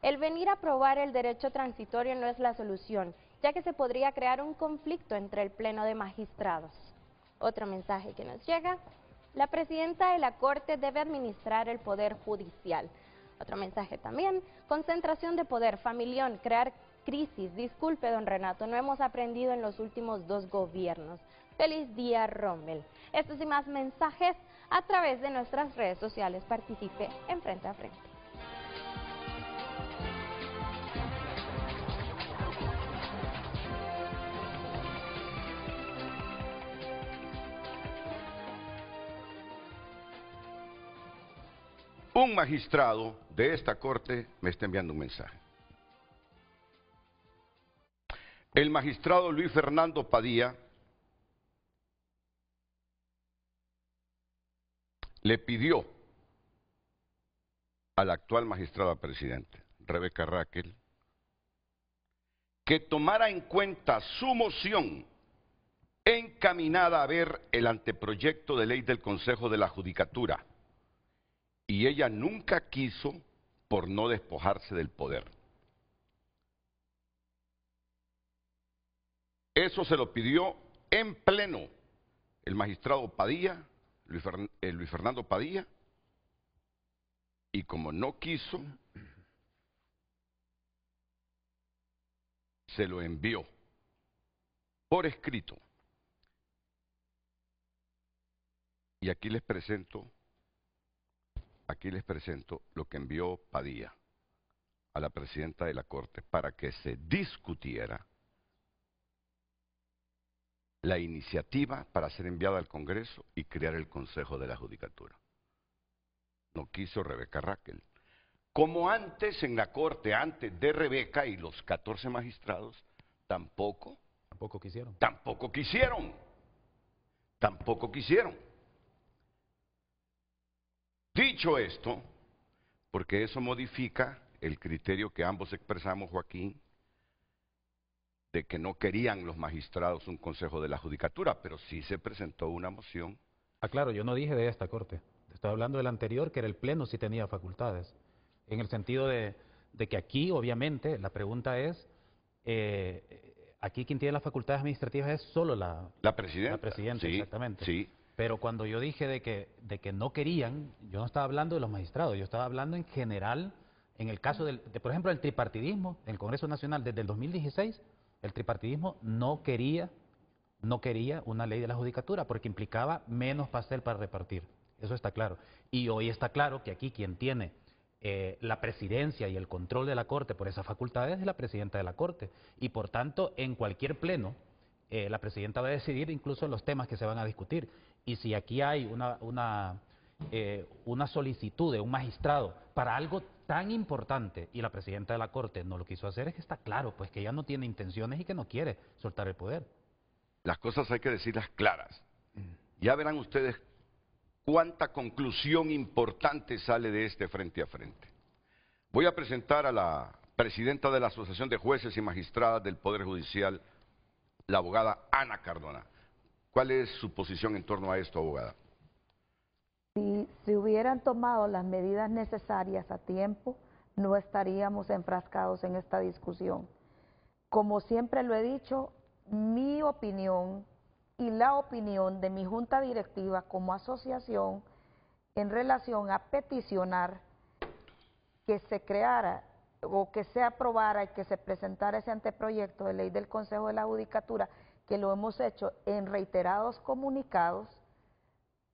[SPEAKER 2] El venir a aprobar el derecho transitorio no es la solución, ya que se podría crear un conflicto entre el Pleno de Magistrados. Otro mensaje que nos llega. La presidenta de la Corte debe administrar el Poder Judicial. Otro mensaje también. Concentración de poder, familión, crear crisis. Disculpe, don Renato, no hemos aprendido en los últimos 2 gobiernos. Feliz día, Rommel. Estos y más mensajes a través de nuestras redes sociales. Participe en Frente a Frente.
[SPEAKER 1] Un magistrado de esta corte me está enviando un mensaje. El magistrado Luis Fernando Padilla le pidió a la actual magistrada presidente, Rebeca Raquel, que tomara en cuenta su moción encaminada a ver el anteproyecto de ley del Consejo de la Judicatura. Y ella nunca quiso por no despojarse del poder. Eso se lo pidió en pleno el magistrado Padilla, Luis Fernando Padilla, y como no quiso, se lo envió por escrito. Y aquí les presento lo que envió Padilla a la presidenta de la Corte para que se discutiera la iniciativa para ser enviada al Congreso y crear el Consejo de la Judicatura. No quiso Rebeca Raquel. Como antes en la Corte, antes de Rebeca y los 14 magistrados, tampoco quisieron. Dicho esto, porque eso modifica el criterio que ambos expresamos, Joaquín, de que no querían los magistrados un Consejo de la Judicatura, pero sí se presentó una moción.
[SPEAKER 9] Ah, claro, yo no dije de esta Corte. Estoy hablando del anterior, que era el Pleno, sí tenía facultades. En el sentido de que aquí, obviamente, la pregunta es, aquí quien tiene las facultades administrativas es solo la presidenta. La presidenta, sí, exactamente. Sí. Pero cuando yo dije de que no querían, yo no estaba hablando de los magistrados, yo estaba hablando en general, en el caso por ejemplo, del tripartidismo, en el Congreso Nacional, desde el 2016, el tripartidismo no quería una ley de la judicatura porque implicaba menos pastel para repartir. Eso está claro. Y hoy está claro que aquí quien tiene la presidencia y el control de la Corte por esas facultades es la presidenta de la Corte. Y por tanto, en cualquier pleno, la presidenta va a decidir incluso los temas que se van a discutir. Y si aquí hay una solicitud de un magistrado para algo tan importante y la presidenta de la Corte no lo quiso hacer, es que está claro, pues que ella no tiene intenciones y que no quiere soltar el poder.
[SPEAKER 1] Las cosas hay que decirlas claras. Ya verán ustedes cuánta conclusión importante sale de este frente a frente. Voy a presentar a la presidenta de la Asociación de Jueces y Magistradas del Poder Judicial, la abogada Ana Cardona. ¿Cuál es su posición en torno a esto, abogada?
[SPEAKER 10] Si se hubieran tomado las medidas necesarias a tiempo, no estaríamos enfrascados en esta discusión. Como siempre lo he dicho, mi opinión y la opinión de mi junta directiva como asociación en relación a peticionar que se creara o que se aprobara y que se presentara ese anteproyecto de ley del Consejo de la Judicatura, que lo hemos hecho en reiterados comunicados,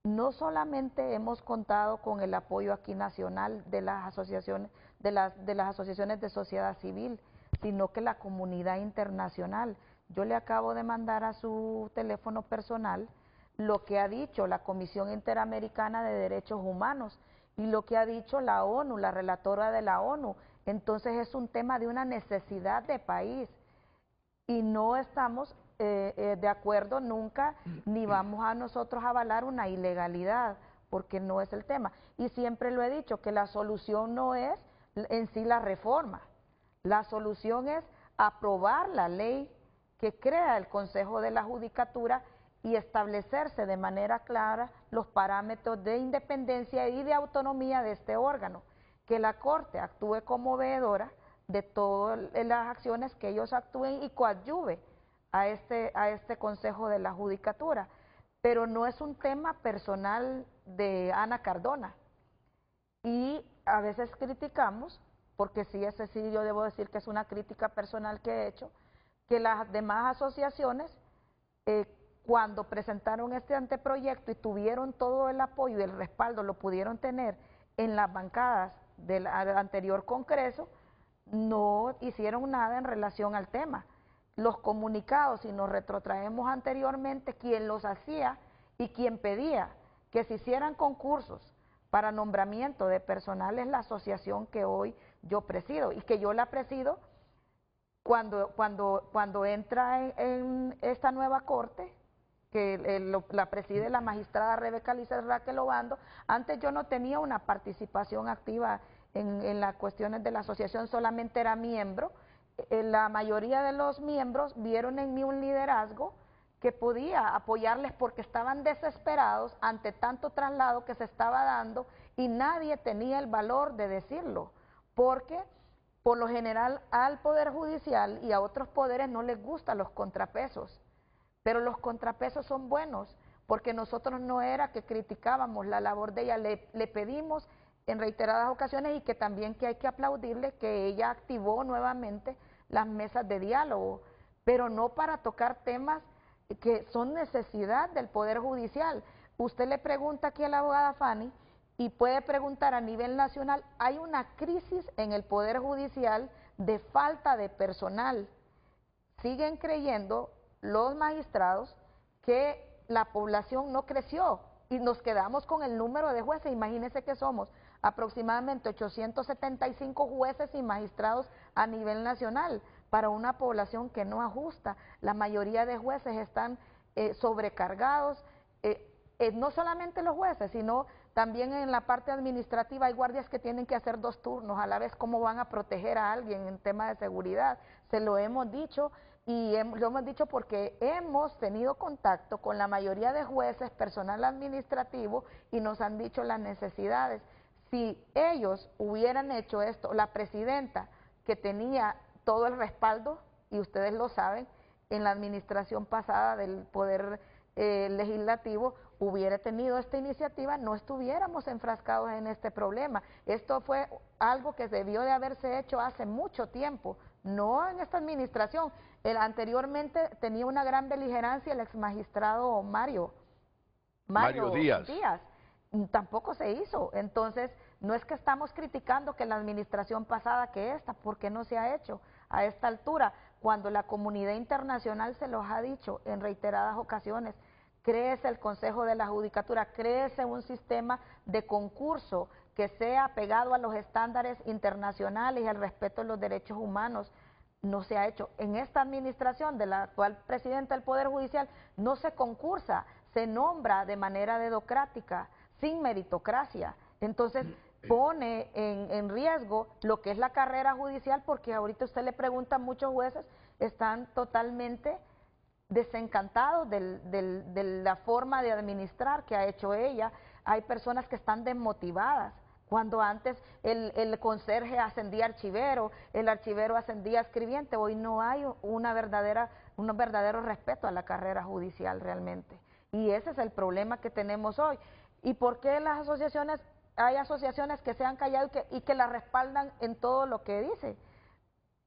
[SPEAKER 10] no solamente hemos contado con el apoyo aquí nacional de las asociaciones de las asociaciones de sociedad civil, sino que la comunidad internacional. Yo le acabo de mandar a su teléfono personal lo que ha dicho la Comisión Interamericana de Derechos Humanos y lo que ha dicho la ONU, la relatora de la ONU. Entonces es un tema de una necesidad de país y no estamos de acuerdo nunca, ni vamos a nosotros a avalar una ilegalidad, porque no es el tema. Y siempre lo he dicho, que la solución no es en sí la reforma, la solución es aprobar la ley que crea el Consejo de la Judicatura y establecerse de manera clara los parámetros de independencia y de autonomía de este órgano, que la Corte actúe como veedora de todas las acciones que ellos actúen y coadyuve a este Consejo de la Judicatura. Pero no es un tema personal de Ana Cardona. Y a veces criticamos, porque sí, ese sí yo debo decir que es una crítica personal que he hecho, que las demás asociaciones, cuando presentaron este anteproyecto y tuvieron todo el apoyo y el respaldo, lo pudieron tener en las bancadas del anterior Congreso, no hicieron nada en relación al tema. Los comunicados, si nos retrotraemos anteriormente, quien los hacía y quien pedía que se hicieran concursos para nombramiento de personal es la asociación que hoy yo presido, y que yo la presido cuando entra en esta nueva corte, que la preside la magistrada Rebeca Lizeth Raquel Obando. Antes yo no tenía una participación activa en las cuestiones de la asociación, solamente era miembro. La mayoría de los miembros vieron en mí un liderazgo que podía apoyarles porque estaban desesperados ante tanto traslado que se estaba dando y nadie tenía el valor de decirlo, porque por lo general al Poder Judicial y a otros poderes no les gustan los contrapesos, pero los contrapesos son buenos, porque nosotros no era que criticábamos la labor de ella, le pedimos en reiteradas ocasiones y que también que hay que aplaudirle que ella activó nuevamente las mesas de diálogo, pero no para tocar temas que son necesidad del Poder Judicial. Usted le pregunta aquí a la abogada Fanny y puede preguntar a nivel nacional, hay una crisis en el Poder Judicial de falta de personal. Siguen creyendo los magistrados que la población no creció y nos quedamos con el número de jueces. Imagínense que somos aproximadamente 875 jueces y magistrados a nivel nacional para una población que no ajusta. La mayoría de jueces están sobrecargados, no solamente los jueces, sino también en la parte administrativa hay guardias que tienen que hacer 2 turnos a la vez. ¿Cómo van a proteger a alguien en tema de seguridad? Se lo hemos dicho y lo hemos dicho porque hemos tenido contacto con la mayoría de jueces, personal administrativo, y nos han dicho las necesidades. Si ellos hubieran hecho esto, la presidenta que tenía todo el respaldo, y ustedes lo saben, en la administración pasada del Poder Legislativo, hubiera tenido esta iniciativa, no estuviéramos enfrascados en este problema. Esto fue algo que debió de haberse hecho hace mucho tiempo, no en esta administración. Anteriormente tenía una gran beligerancia el exmagistrado Mario Díaz. Tampoco se hizo. Entonces, no es que estamos criticando que la administración pasada que esta, porque no se ha hecho a esta altura, cuando la comunidad internacional se los ha dicho en reiteradas ocasiones. Créese el Consejo de la Judicatura, créese un sistema de concurso que sea pegado a los estándares internacionales y al respeto de los derechos humanos. No se ha hecho. En esta administración de la actual presidenta del Poder Judicial no se concursa, se nombra de manera dedocrática, sin meritocracia. Entonces pone en riesgo lo que es la carrera judicial, porque ahorita usted le pregunta a muchos jueces, están totalmente desencantados de la forma de administrar que ha hecho ella. Hay personas que están desmotivadas. Cuando antes el conserje ascendía a archivero, el archivero ascendía a escribiente, hoy no hay un verdadero respeto a la carrera judicial realmente. Y ese es el problema que tenemos hoy. ¿Y por qué las asociaciones hay asociaciones que se han callado y que la respaldan en todo lo que dice.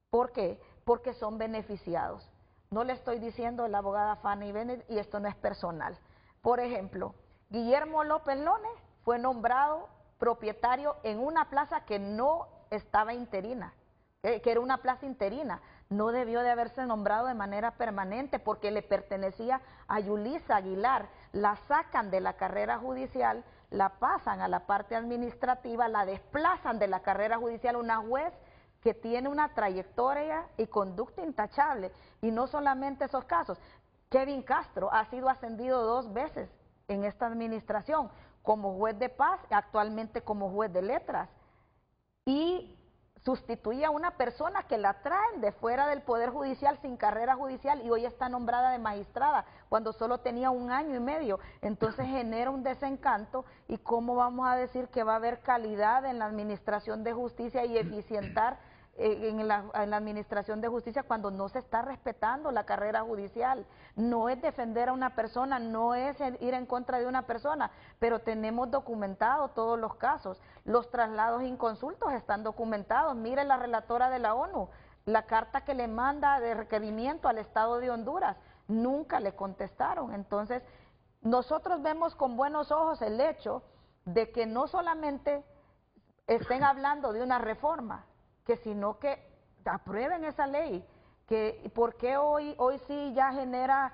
[SPEAKER 10] ¿Por qué? Porque son beneficiados. No le estoy diciendo la abogada Fanny Bennett y esto no es personal. Por ejemplo, Guillermo López Lone fue nombrado propietario en una plaza que no estaba interina, que era una plaza interina. No debió de haberse nombrado de manera permanente porque le pertenecía a Yulisa Aguilar. La sacan de la carrera judicial, la pasan a la parte administrativa, la desplazan de la carrera judicial, una juez que tiene una trayectoria y conducta intachable. Y no solamente esos casos. Kevin Castro ha sido ascendido 2 veces en esta administración, como juez de paz, actualmente como juez de letras. Y sustituía a una persona que la traen de fuera del Poder Judicial sin carrera judicial y hoy está nombrada de magistrada cuando solo tenía 1 año y medio. Entonces genera un desencanto y cómo vamos a decir que va a haber calidad en la administración de justicia y eficientar en la administración de justicia cuando no se está respetando la carrera judicial. No es defender a una persona, no es ir en contra de una persona, pero tenemos documentado todos los casos. Los traslados inconsultos están documentados. Mire la relatora de la ONU, la carta que le manda de requerimiento al Estado de Honduras, nunca le contestaron. Entonces, nosotros vemos con buenos ojos el hecho de que no solamente estén hablando de una reforma, que sino que aprueben esa ley, que porque hoy sí ya genera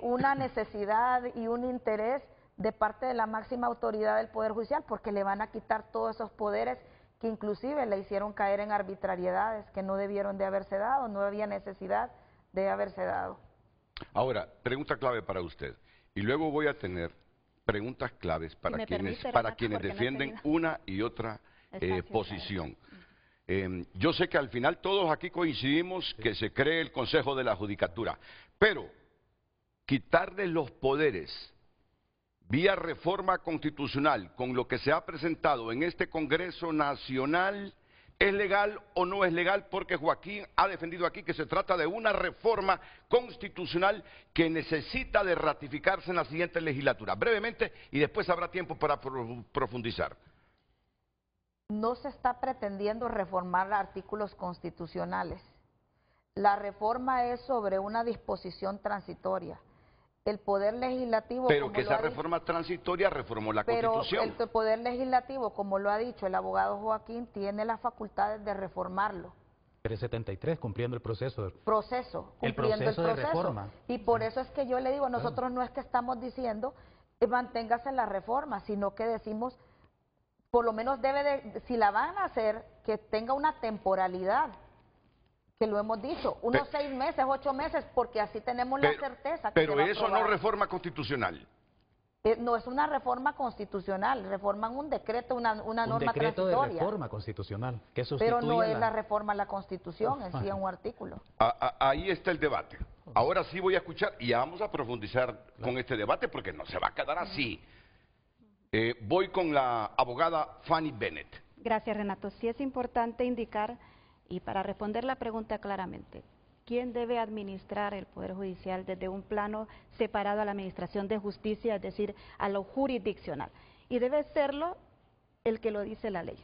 [SPEAKER 10] una necesidad y un interés de parte de la máxima autoridad del Poder Judicial, porque le van a quitar todos esos poderes que inclusive le hicieron caer en arbitrariedades que no debieron de haberse dado, no había necesidad de haberse dado.
[SPEAKER 1] Ahora, pregunta clave para usted, y luego voy a tener preguntas claves para
[SPEAKER 5] Si
[SPEAKER 1] quienes defienden una y otra posición. Yo sé que al final todos aquí coincidimos que se cree el Consejo de la Judicatura, pero quitarle los poderes vía reforma constitucional con lo que se ha presentado en este Congreso Nacional, ¿es legal o no es legal? Porque Joaquín ha defendido aquí que se trata de una reforma constitucional que necesita de ratificarse en la siguiente legislatura. Brevemente, y después habrá tiempo para profundizar.
[SPEAKER 10] No se está pretendiendo reformar artículos constitucionales. La reforma es sobre una disposición transitoria. El Poder Legislativo...
[SPEAKER 1] Pero que esa reforma transitoria reformó la Constitución.
[SPEAKER 10] El Poder Legislativo, como lo ha dicho el abogado Joaquín, tiene las facultades de reformarlo.
[SPEAKER 9] 373, cumpliendo el proceso.
[SPEAKER 10] Cumpliendo el proceso
[SPEAKER 9] de reforma.
[SPEAKER 10] Y por eso es que yo le digo, nosotros no es que estamos diciendo manténgase la reforma, sino que decimos... por lo menos debe de, si la van a hacer, que tenga una temporalidad, que lo hemos dicho, unos 6 meses, 8 meses, porque así tenemos la certeza.
[SPEAKER 1] Pero eso no es reforma constitucional.
[SPEAKER 10] No es una reforma constitucional, reforman un decreto, una norma transitoria.
[SPEAKER 9] Un decreto de reforma constitucional, que sustituye
[SPEAKER 10] pero no es la reforma a la Constitución, en sí es un artículo.
[SPEAKER 1] Ahí está el debate. Ahora sí voy a escuchar y ya vamos a profundizar con este debate, porque no se va a quedar así. Voy con la abogada Fanny Bennett.
[SPEAKER 5] Gracias, Renato. Sí es importante indicar, y para responder la pregunta claramente, ¿quién debe administrar el Poder Judicial desde un plano separado a la Administración de Justicia, es decir, a lo jurisdiccional? Y debe serlo el que lo dice la ley.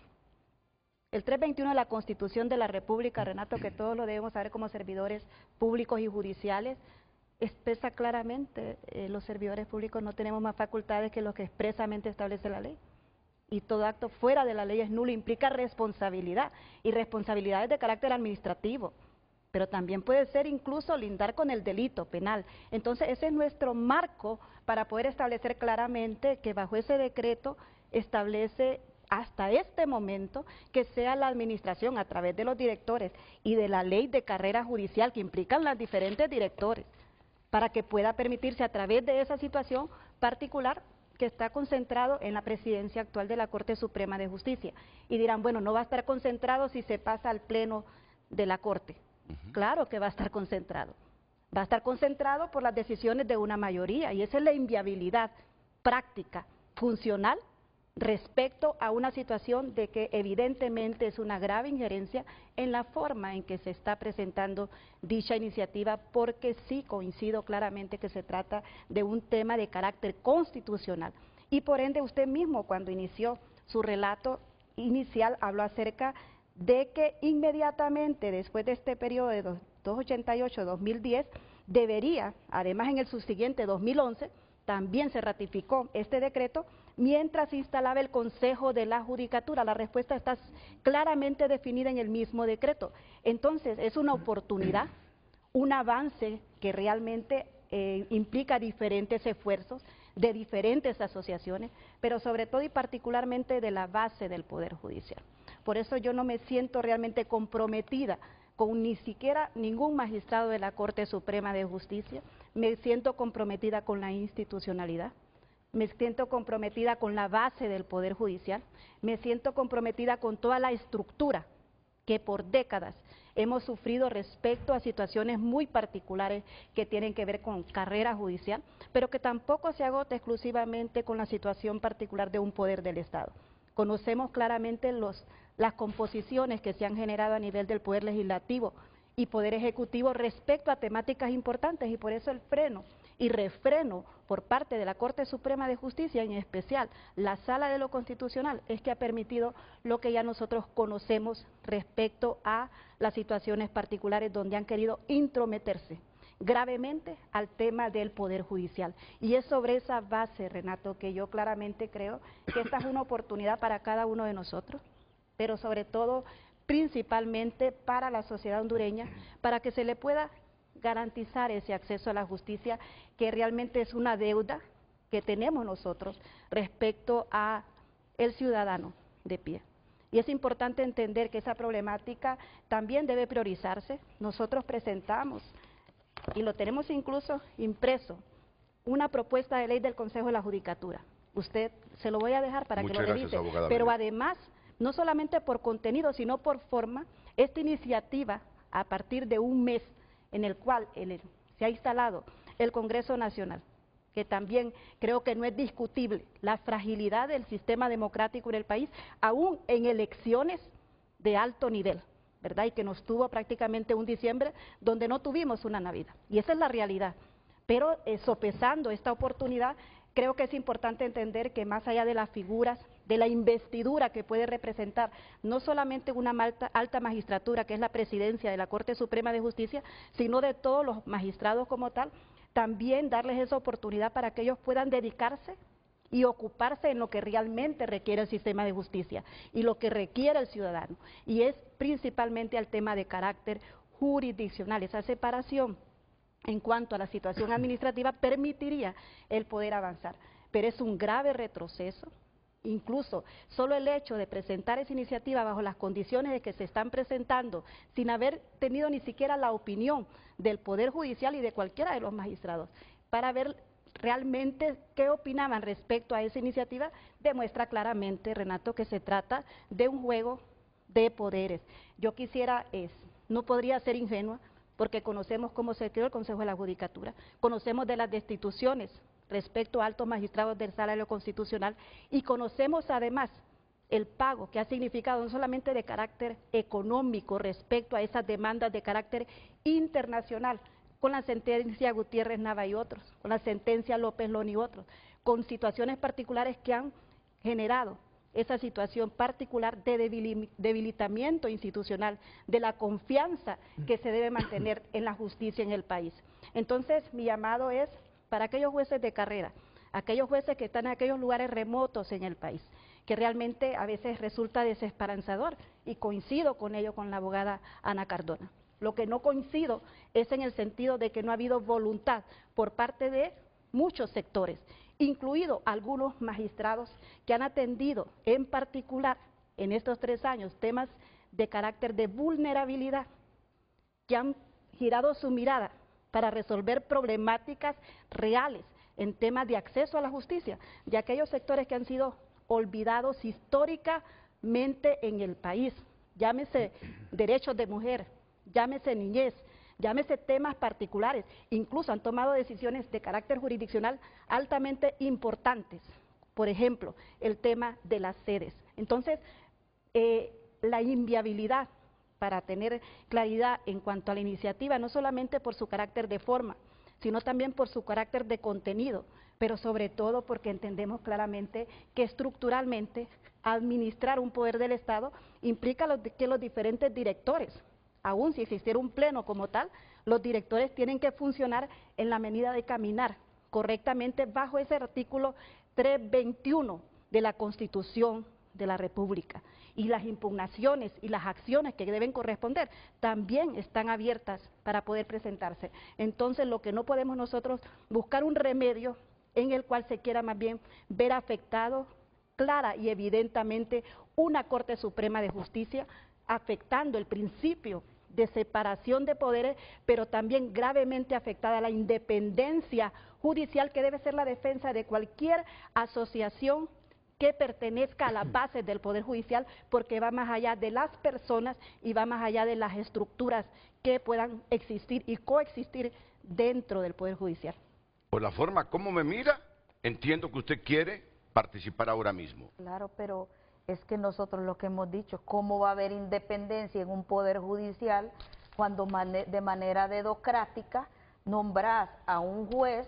[SPEAKER 5] El 321 de la Constitución de la República, Renato, que todos lo debemos saber como servidores públicos y judiciales, expresa claramente, los servidores públicos no tenemos más facultades que lo que expresamente establece la ley. Y todo acto fuera de la ley es nulo, implica responsabilidad, y responsabilidades de carácter administrativo, pero también puede ser incluso lindar con el delito penal. Entonces ese es nuestro marco para poder establecer claramente que bajo ese decreto establece hasta este momento que sea la administración a través de los directores y de la ley de carrera judicial que implican las diferentes directores, para que pueda permitirse a través de esa situación particular que está concentrado en la presidencia actual de la Corte Suprema de Justicia. Y dirán, bueno, no va a estar concentrado si se pasa al pleno de la Corte. Claro que va a estar concentrado. Va a estar concentrado por las decisiones de una mayoría, y esa es la inviabilidad práctica, funcional, respecto a una situación de que evidentemente es una grave injerencia en la forma en que se está presentando dicha iniciativa, porque sí coincido claramente que se trata de un tema de carácter constitucional. Y por ende usted mismo, cuando inició su relato inicial habló acerca de que inmediatamente después de este periodo de 288-2010 debería, además en el subsiguiente 2011, también se ratificó este decreto mientras se instalaba el Consejo de la Judicatura. La respuesta está claramente definida en el mismo decreto. Entonces, es una oportunidad, un avance que realmente implica diferentes esfuerzos de diferentes asociaciones, pero sobre todo y particularmente de la base del Poder Judicial. Por eso yo no me siento realmente comprometida con ni siquiera ningún magistrado de la Corte Suprema de Justicia, me siento comprometida con la institucionalidad, me siento comprometida con la base del Poder Judicial, me siento comprometida con toda la estructura que por décadas hemos sufrido respecto a situaciones muy particulares que tienen que ver con carrera judicial, pero que tampoco se agota exclusivamente con la situación particular de un poder del Estado. Conocemos claramente las composiciones que se han generado a nivel del Poder Legislativo y Poder Ejecutivo respecto a temáticas importantes, y por eso el freno y refreno por parte de la Corte Suprema de Justicia, en especial la Sala de lo Constitucional, es que ha permitido lo que ya nosotros conocemos respecto a las situaciones particulares donde han querido intrometerse gravemente al tema del Poder Judicial. Y es sobre esa base, Renato, que yo claramente creo que esta es una oportunidad para cada uno de nosotros, pero sobre todo, principalmente para la sociedad hondureña, para que se le pueda garantizar ese acceso a la justicia, que realmente es una deuda que tenemos nosotros respecto a el ciudadano de pie. Y es importante entender que esa problemática también debe priorizarse. Nosotros presentamos, y lo tenemos incluso impreso, una propuesta de ley del Consejo de la Judicatura. Usted se lo voy a dejar para que lo revise, pero además, no solamente por contenido, sino por forma, esta iniciativa, a partir de un mes en el cual se ha instalado el Congreso Nacional, que también creo que no es discutible la fragilidad del sistema democrático en el país, aún en elecciones de alto nivel, ¿verdad? Y que nos tuvo prácticamente un diciembre donde no tuvimos una Navidad, y esa es la realidad. Pero sopesando esta oportunidad, creo que es importante entender que más allá de las figuras, de la investidura que puede representar no solamente una alta magistratura, que es la presidencia de la Corte Suprema de Justicia, sino de todos los magistrados como tal, también darles esa oportunidad para que ellos puedan dedicarse y ocuparse en lo que realmente requiere el sistema de justicia y lo que requiere el ciudadano, y es principalmente el tema de carácter jurisdiccional. Esa separación en cuanto a la situación administrativa permitiría el poder avanzar, pero es un grave retroceso. Incluso solo el hecho de presentar esa iniciativa bajo las condiciones de que se están presentando, sin haber tenido ni siquiera la opinión del Poder Judicial y de cualquiera de los magistrados, para ver realmente qué opinaban respecto a esa iniciativa, demuestra claramente, Renato, que se trata de un juego de poderes. Yo quisiera, no podría ser ingenua, porque conocemos cómo se creó el Consejo de la Judicatura, conocemos de las destituciones respecto a altos magistrados del Sala de lo Constitucional, y conocemos además el pago que ha significado no solamente de carácter económico respecto a esas demandas de carácter internacional, con la sentencia Gutiérrez Nava y otros, con la sentencia López Loni y otros, con situaciones particulares que han generado esa situación particular de debilitamiento institucional, de la confianza que se debe mantener en la justicia en el país. Entonces, mi llamado es para aquellos jueces de carrera, aquellos jueces que están en aquellos lugares remotos en el país, que realmente a veces resulta desesperanzador, y coincido con ello con la abogada Ana Cardona. Lo que no coincido es en el sentido de que no ha habido voluntad por parte de muchos sectores, incluido algunos magistrados que han atendido en particular en estos 3 años temas de carácter de vulnerabilidad, que han girado su mirada para resolver problemáticas reales en temas de acceso a la justicia, de aquellos sectores que han sido olvidados históricamente en el país, llámese derechos de mujer, llámese niñez, llámese temas particulares, incluso han tomado decisiones de carácter jurisdiccional altamente importantes, por ejemplo, el tema de las sedes. Entonces, la inviabilidad para tener claridad en cuanto a la iniciativa, no solamente por su carácter de forma, sino también por su carácter de contenido, pero sobre todo porque entendemos claramente que estructuralmente administrar un poder del Estado implica que los diferentes directores, aun si existiera un pleno como tal, los directores tienen que funcionar en la medida de caminar correctamente bajo ese artículo 321 de la Constitución de la República. Y las impugnaciones y las acciones que deben corresponder también están abiertas para poder presentarse. Entonces, lo que no podemos nosotros buscar un remedio en el cual se quiera más bien ver afectado clara y evidentemente una Corte Suprema de Justicia, afectando el principio de separación de poderes, pero también gravemente afectada la independencia judicial, que debe ser la defensa de cualquier asociación que pertenezca a las bases del Poder Judicial, porque va más allá de las personas y va más allá de las estructuras que puedan existir y coexistir dentro del Poder Judicial.
[SPEAKER 1] Por la forma como me mira, entiendo que usted quiere participar ahora mismo.
[SPEAKER 10] Claro, pero es que nosotros lo que hemos dicho, ¿cómo va a haber independencia en un poder judicial cuando de manera dedocrática nombras a un juez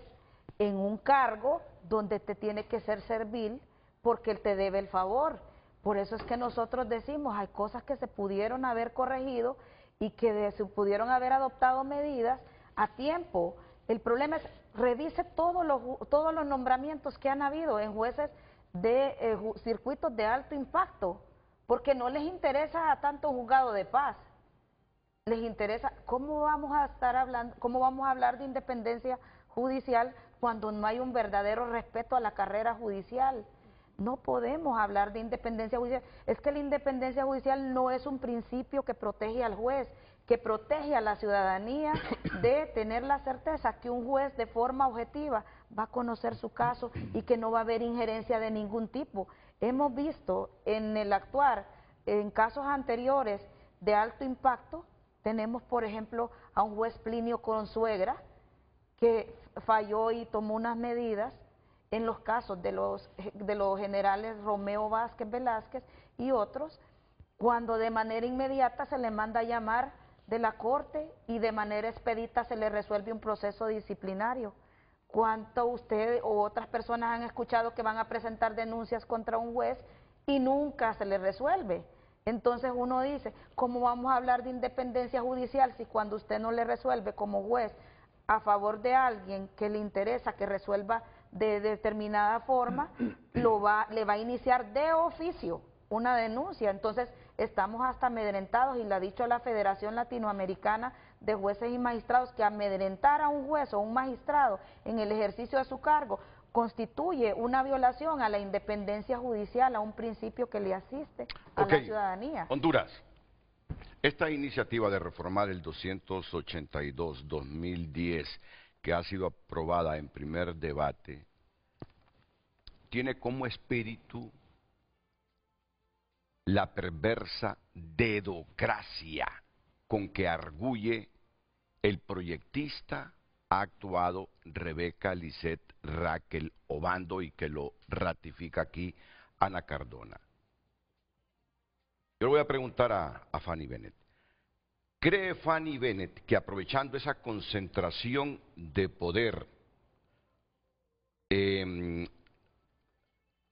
[SPEAKER 10] en un cargo donde te tiene que ser servil porque él te debe el favor? Por eso es que nosotros decimos, hay cosas que se pudieron haber corregido y que se pudieron haber adoptado medidas a tiempo. El problema es, revise todos los nombramientos que han habido en jueces de circuitos de alto impacto, porque no les interesa a tanto juzgado de paz, les interesa cómo vamos a estar hablando, cómo vamos a hablar de independencia judicial cuando no hay un verdadero respeto a la carrera judicial. No podemos hablar de independencia judicial, es que la independencia judicial no es un principio que protege al juez, que protege a la ciudadanía de tener la certeza que un juez de forma objetiva va a conocer su caso y que no va a haber injerencia de ningún tipo. Hemos visto en el actuar, en casos anteriores de alto impacto, tenemos por ejemplo a un juez Plinio Consuegra que falló y tomó unas medidas en los casos de los generales Romeo Vázquez Velázquez y otros, cuando de manera inmediata se le manda a llamar de la Corte y de manera expedita se le resuelve un proceso disciplinario. ¿Cuánto usted o otras personas han escuchado que van a presentar denuncias contra un juez y nunca se le resuelve? Entonces uno dice, ¿cómo vamos a hablar de independencia judicial si cuando usted no le resuelve como juez a favor de alguien que le interesa que resuelva de determinada forma, le va a iniciar de oficio una denuncia? Entonces estamos hasta amedrentados, y le ha dicho la Federación Latinoamericana de Jueces y Magistrados que amedrentar a un juez o un magistrado en el ejercicio de su cargo constituye una violación a la independencia judicial, a un principio que le asiste a la ciudadanía.
[SPEAKER 1] Honduras, esta iniciativa de reformar el 282-2010 que ha sido aprobada en primer debate, tiene como espíritu la perversa dedocracia con que arguye el proyectista ha actuado Rebeca Lisset Raquel Obando, y que lo ratifica aquí Ana Cardona. Yo le voy a preguntar a Fanny Bennett. ¿Cree Fanny Bennett que aprovechando esa concentración de poder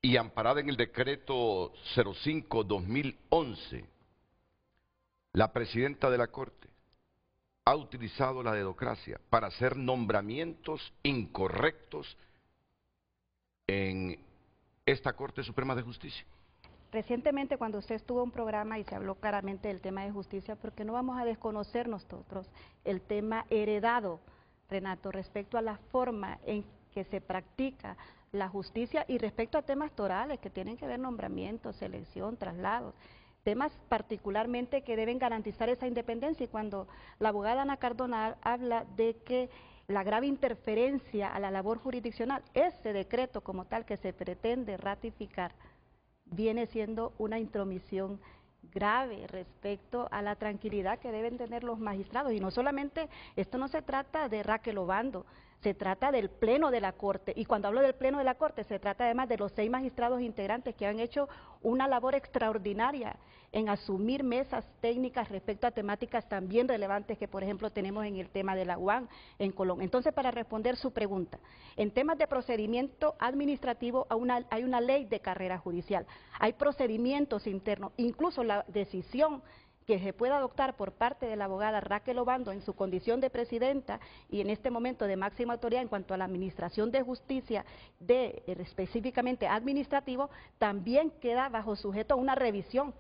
[SPEAKER 1] y amparada en el decreto 05-2011, la presidenta de la Corte ha utilizado la dedocracia para hacer nombramientos incorrectos en esta Corte Suprema de Justicia?
[SPEAKER 5] Recientemente, cuando usted estuvo en un programa y se habló claramente del tema de justicia, porque no vamos a desconocer nosotros el tema heredado, Renato, respecto a la forma en que se practica la justicia y respecto a temas torales que tienen que ver nombramientos, selección, traslados, temas particularmente que deben garantizar esa independencia. Y cuando la abogada Ana Cardona habla de que la grave interferencia a la labor jurisdiccional, ese decreto como tal que se pretende ratificar, viene siendo una intromisión grave respecto a la tranquilidad que deben tener los magistrados. Y no solamente, esto no se trata de Raquel Obando, se trata del Pleno de la Corte, y cuando hablo del Pleno de la Corte se trata además de los 6 magistrados integrantes que han hecho una labor extraordinaria en asumir mesas técnicas respecto a temáticas también relevantes que por ejemplo tenemos en el tema de la UAM en Colón. Entonces, para responder su pregunta, en temas de procedimiento administrativo hay una ley de carrera judicial, hay procedimientos internos, incluso la decisión que se pueda adoptar por parte de la abogada Raquel Obando en su condición de presidenta y en este momento de máxima autoridad en cuanto a la administración de justicia específicamente administrativo, también queda bajo sujeto a una revisión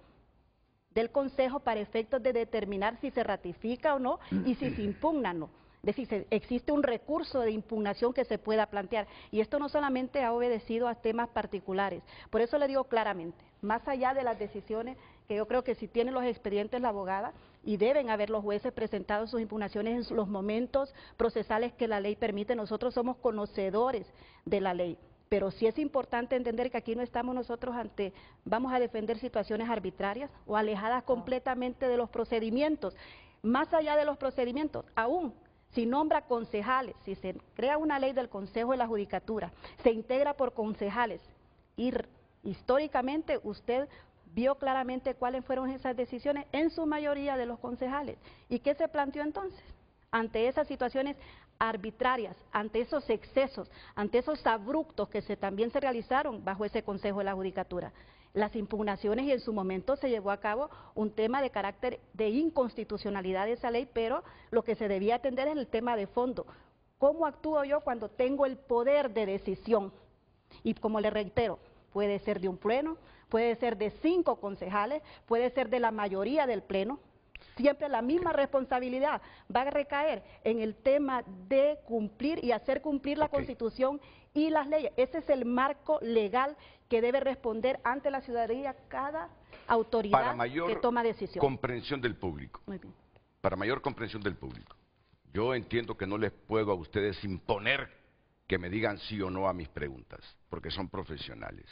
[SPEAKER 5] del Consejo para efectos de determinar si se ratifica o no y si se impugna o no. Es decir, existe un recurso de impugnación que se pueda plantear y esto no solamente ha obedecido a temas particulares. Por eso le digo claramente, más allá de las decisiones, que yo creo que si tienen los expedientes la abogada y deben haber los jueces presentado sus impugnaciones en los momentos procesales que la ley permite, nosotros somos conocedores de la ley. Pero sí es importante entender que aquí no estamos nosotros vamos a defender situaciones arbitrarias o alejadas completamente de los procedimientos. Más allá de los procedimientos, aún si nombra concejales, si se crea una ley del Consejo de la Judicatura, se integra por concejales y históricamente usted vio claramente cuáles fueron esas decisiones en su mayoría de los concejales. ¿Y qué se planteó entonces? Ante esas situaciones arbitrarias, ante esos excesos, ante esos abruptos que también se realizaron bajo ese Consejo de la Judicatura. Las impugnaciones y en su momento se llevó a cabo un tema de carácter de inconstitucionalidad de esa ley, pero lo que se debía atender es el tema de fondo. ¿Cómo actúo yo cuando tengo el poder de decisión? Y como le reitero, puede ser de un pleno, puede ser de 5 concejales, puede ser de la mayoría del pleno. Siempre la misma responsabilidad va a recaer en el tema de cumplir y hacer cumplir la Constitución y las leyes. Ese es el marco legal que debe responder ante la ciudadanía cada autoridad que toma decisión.
[SPEAKER 1] Comprensión del público.
[SPEAKER 5] Muy bien.
[SPEAKER 1] Para mayor comprensión del público. Yo entiendo que no les puedo a ustedes imponer que me digan sí o no a mis preguntas, porque son profesionales.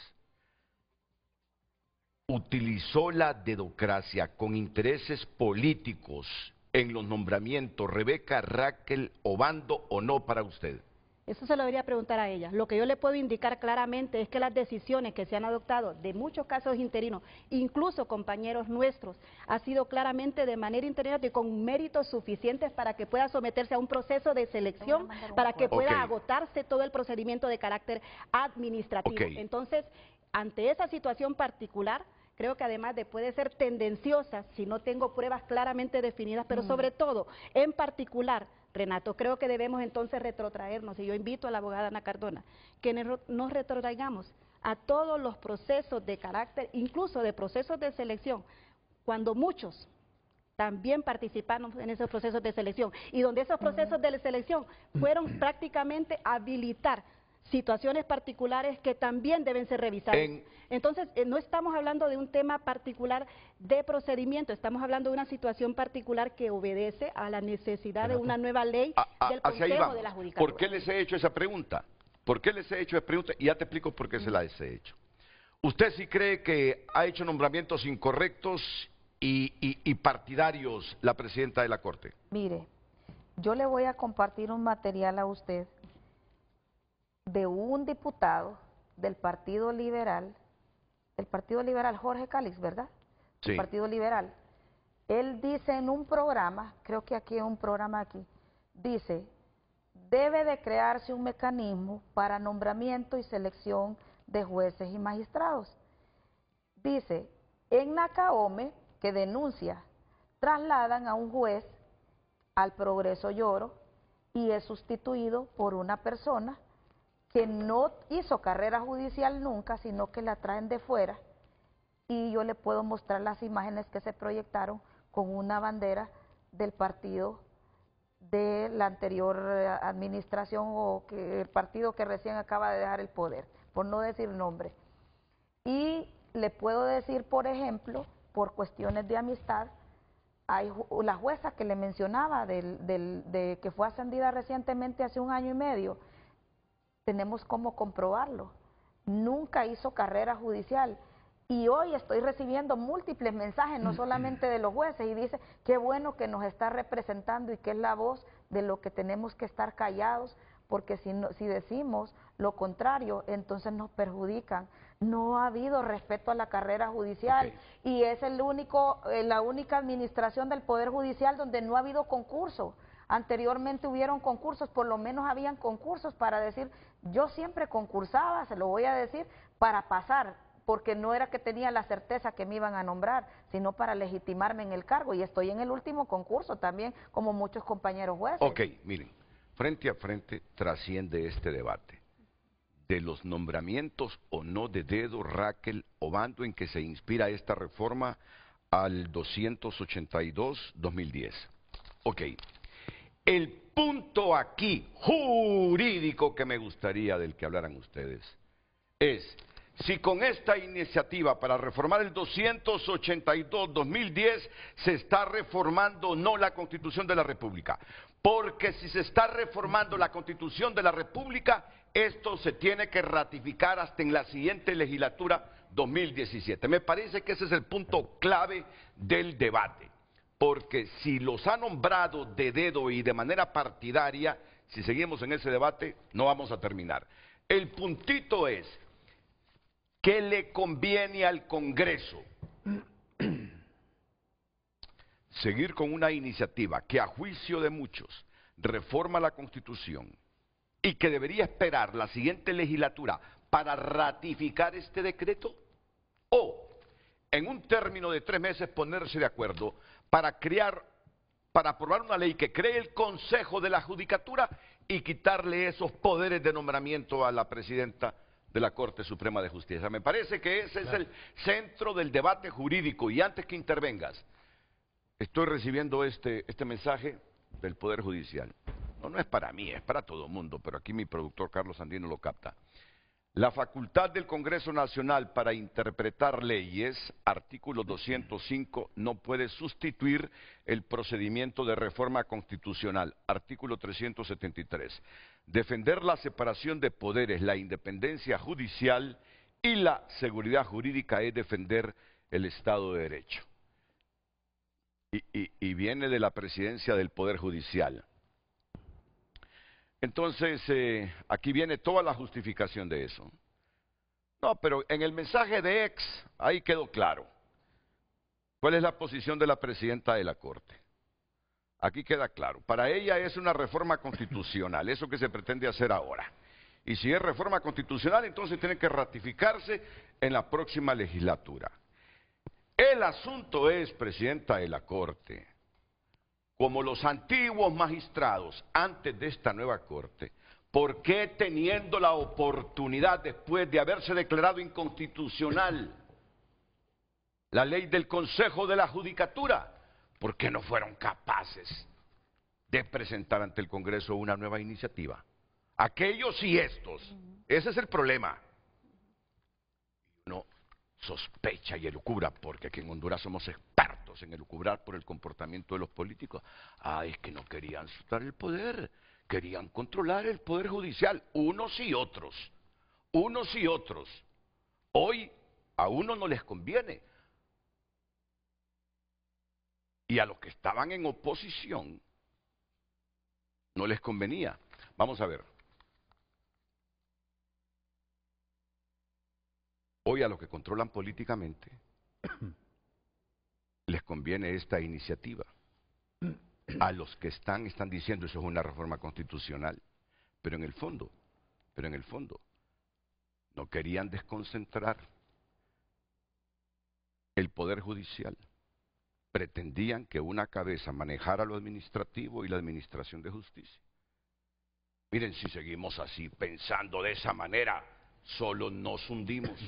[SPEAKER 1] ¿Utilizó la dedocracia con intereses políticos en los nombramientos Rebeca Raquel Obando o no para usted?
[SPEAKER 5] Eso se lo debería preguntar a ella. Lo que yo le puedo indicar claramente es que las decisiones que se han adoptado de muchos casos interinos, incluso compañeros nuestros, ha sido claramente de manera interina y con méritos suficientes para que pueda someterse a un proceso de selección, para que pueda agotarse todo el procedimiento de carácter administrativo. Entonces, ante esa situación particular, creo que además de puede ser tendenciosa si no tengo pruebas claramente definidas, pero sobre todo, en particular, Renato, creo que debemos entonces retrotraernos, y yo invito a la abogada Ana Cardona, que nos retrotraigamos a todos los procesos de carácter, incluso de procesos de selección, cuando muchos también participaron en esos procesos de selección, y donde esos procesos de selección fueron prácticamente habilitar situaciones particulares que también deben ser revisadas. Entonces, no estamos hablando de un tema particular de procedimiento, estamos hablando de una situación particular que obedece a la necesidad de una nueva ley del Consejo de la Judicatura.
[SPEAKER 1] ¿Por qué les he hecho esa pregunta? ¿Por qué les he hecho esa pregunta? Y ya te explico por qué se las he hecho. ¿Usted sí cree que ha hecho nombramientos incorrectos y partidarios la presidenta de la Corte?
[SPEAKER 10] Mire, yo le voy a compartir un material a usted de un diputado del Partido Liberal, Jorge Calix, ¿verdad?
[SPEAKER 1] Sí.
[SPEAKER 10] El Partido Liberal. Él dice en un programa, creo que aquí es un programa aquí, dice, debe de crearse un mecanismo para nombramiento y selección de jueces y magistrados. Dice, en Nacaome, que denuncia, trasladan a un juez al Progreso Lloro y es sustituido por una persona que no hizo carrera judicial nunca, sino que la traen de fuera, y yo le puedo mostrar las imágenes que se proyectaron con una bandera del partido de la anterior administración o el partido que recién acaba de dejar el poder, por no decir nombre. Y le puedo decir, por ejemplo, por cuestiones de amistad, hay la jueza que le mencionaba, de que fue ascendida recientemente hace 1 año y medio, tenemos cómo comprobarlo, nunca hizo carrera judicial, y hoy estoy recibiendo múltiples mensajes, no solamente de los jueces, y dice, qué bueno que nos está representando y que es la voz de lo que tenemos que estar callados, porque si decimos lo contrario, entonces nos perjudican. No ha habido respeto a la carrera judicial y es la única administración del Poder Judicial donde no ha habido concurso. Anteriormente hubieron concursos, por lo menos habían concursos para decir, yo siempre concursaba, se lo voy a decir, para pasar, porque no era que tenía la certeza que me iban a nombrar, sino para legitimarme en el cargo, y estoy en el último concurso también, como muchos compañeros jueces.
[SPEAKER 1] Ok, miren, frente a frente trasciende este debate de los nombramientos o no de dedo, Raquel Obando, en que se inspira esta reforma al 282-2010. Ok. El punto aquí jurídico que me gustaría del que hablaran ustedes es si con esta iniciativa para reformar el 282-2010 se está reformando o no la Constitución de la República. Porque si se está reformando la Constitución de la República, esto se tiene que ratificar hasta en la siguiente legislatura 2017. Me parece que ese es el punto clave del debate. Porque si los ha nombrado de dedo y de manera partidaria, si seguimos en ese debate, no vamos a terminar. El puntito es que le conviene al Congreso seguir con una iniciativa que a juicio de muchos reforma la Constitución y que debería esperar la siguiente legislatura para ratificar este decreto, o en un término de 3 meses ponerse de acuerdo para aprobar una ley que cree el Consejo de la Judicatura y quitarle esos poderes de nombramiento a la presidenta de la Corte Suprema de Justicia. Me parece que ese es el centro del debate jurídico. Y antes que intervengas, estoy recibiendo este mensaje del Poder Judicial. No es para mí, es para todo el mundo, pero aquí mi productor Carlos Andino lo capta. La facultad del Congreso Nacional para interpretar leyes, artículo 205, no puede sustituir el procedimiento de reforma constitucional, artículo 373. Defender la separación de poderes, la independencia judicial y la seguridad jurídica es defender el Estado de Derecho. Y viene de la presidencia del Poder Judicial. Entonces, aquí viene toda la justificación de eso. No, pero en el mensaje de ahí quedó claro. ¿Cuál es la posición de la presidenta de la Corte? Aquí queda claro. Para ella es una reforma constitucional, eso que se pretende hacer ahora. Y si es reforma constitucional, entonces tiene que ratificarse en la próxima legislatura. El asunto es, presidenta de la Corte, como los antiguos magistrados antes de esta nueva Corte, ¿por qué teniendo la oportunidad después de haberse declarado inconstitucional la ley del Consejo de la Judicatura, por qué no fueron capaces de presentar ante el Congreso una nueva iniciativa? Aquellos y estos, ese es el problema. Uno sospecha y elucubra, porque aquí en Honduras somos expertos en elucubrar por el comportamiento de los políticos. Es que no querían soltar el poder, querían controlar el Poder Judicial, unos y otros, unos y otros. Hoy a uno no les conviene. Y a los que estaban en oposición no les convenía. Vamos a ver. Hoy a los que controlan políticamente les conviene esta iniciativa. A los que están diciendo eso es una reforma constitucional, pero en el fondo, no querían desconcentrar el Poder Judicial. Pretendían que una cabeza manejara lo administrativo y la administración de justicia. Miren, si seguimos así, pensando de esa manera, solo nos hundimos.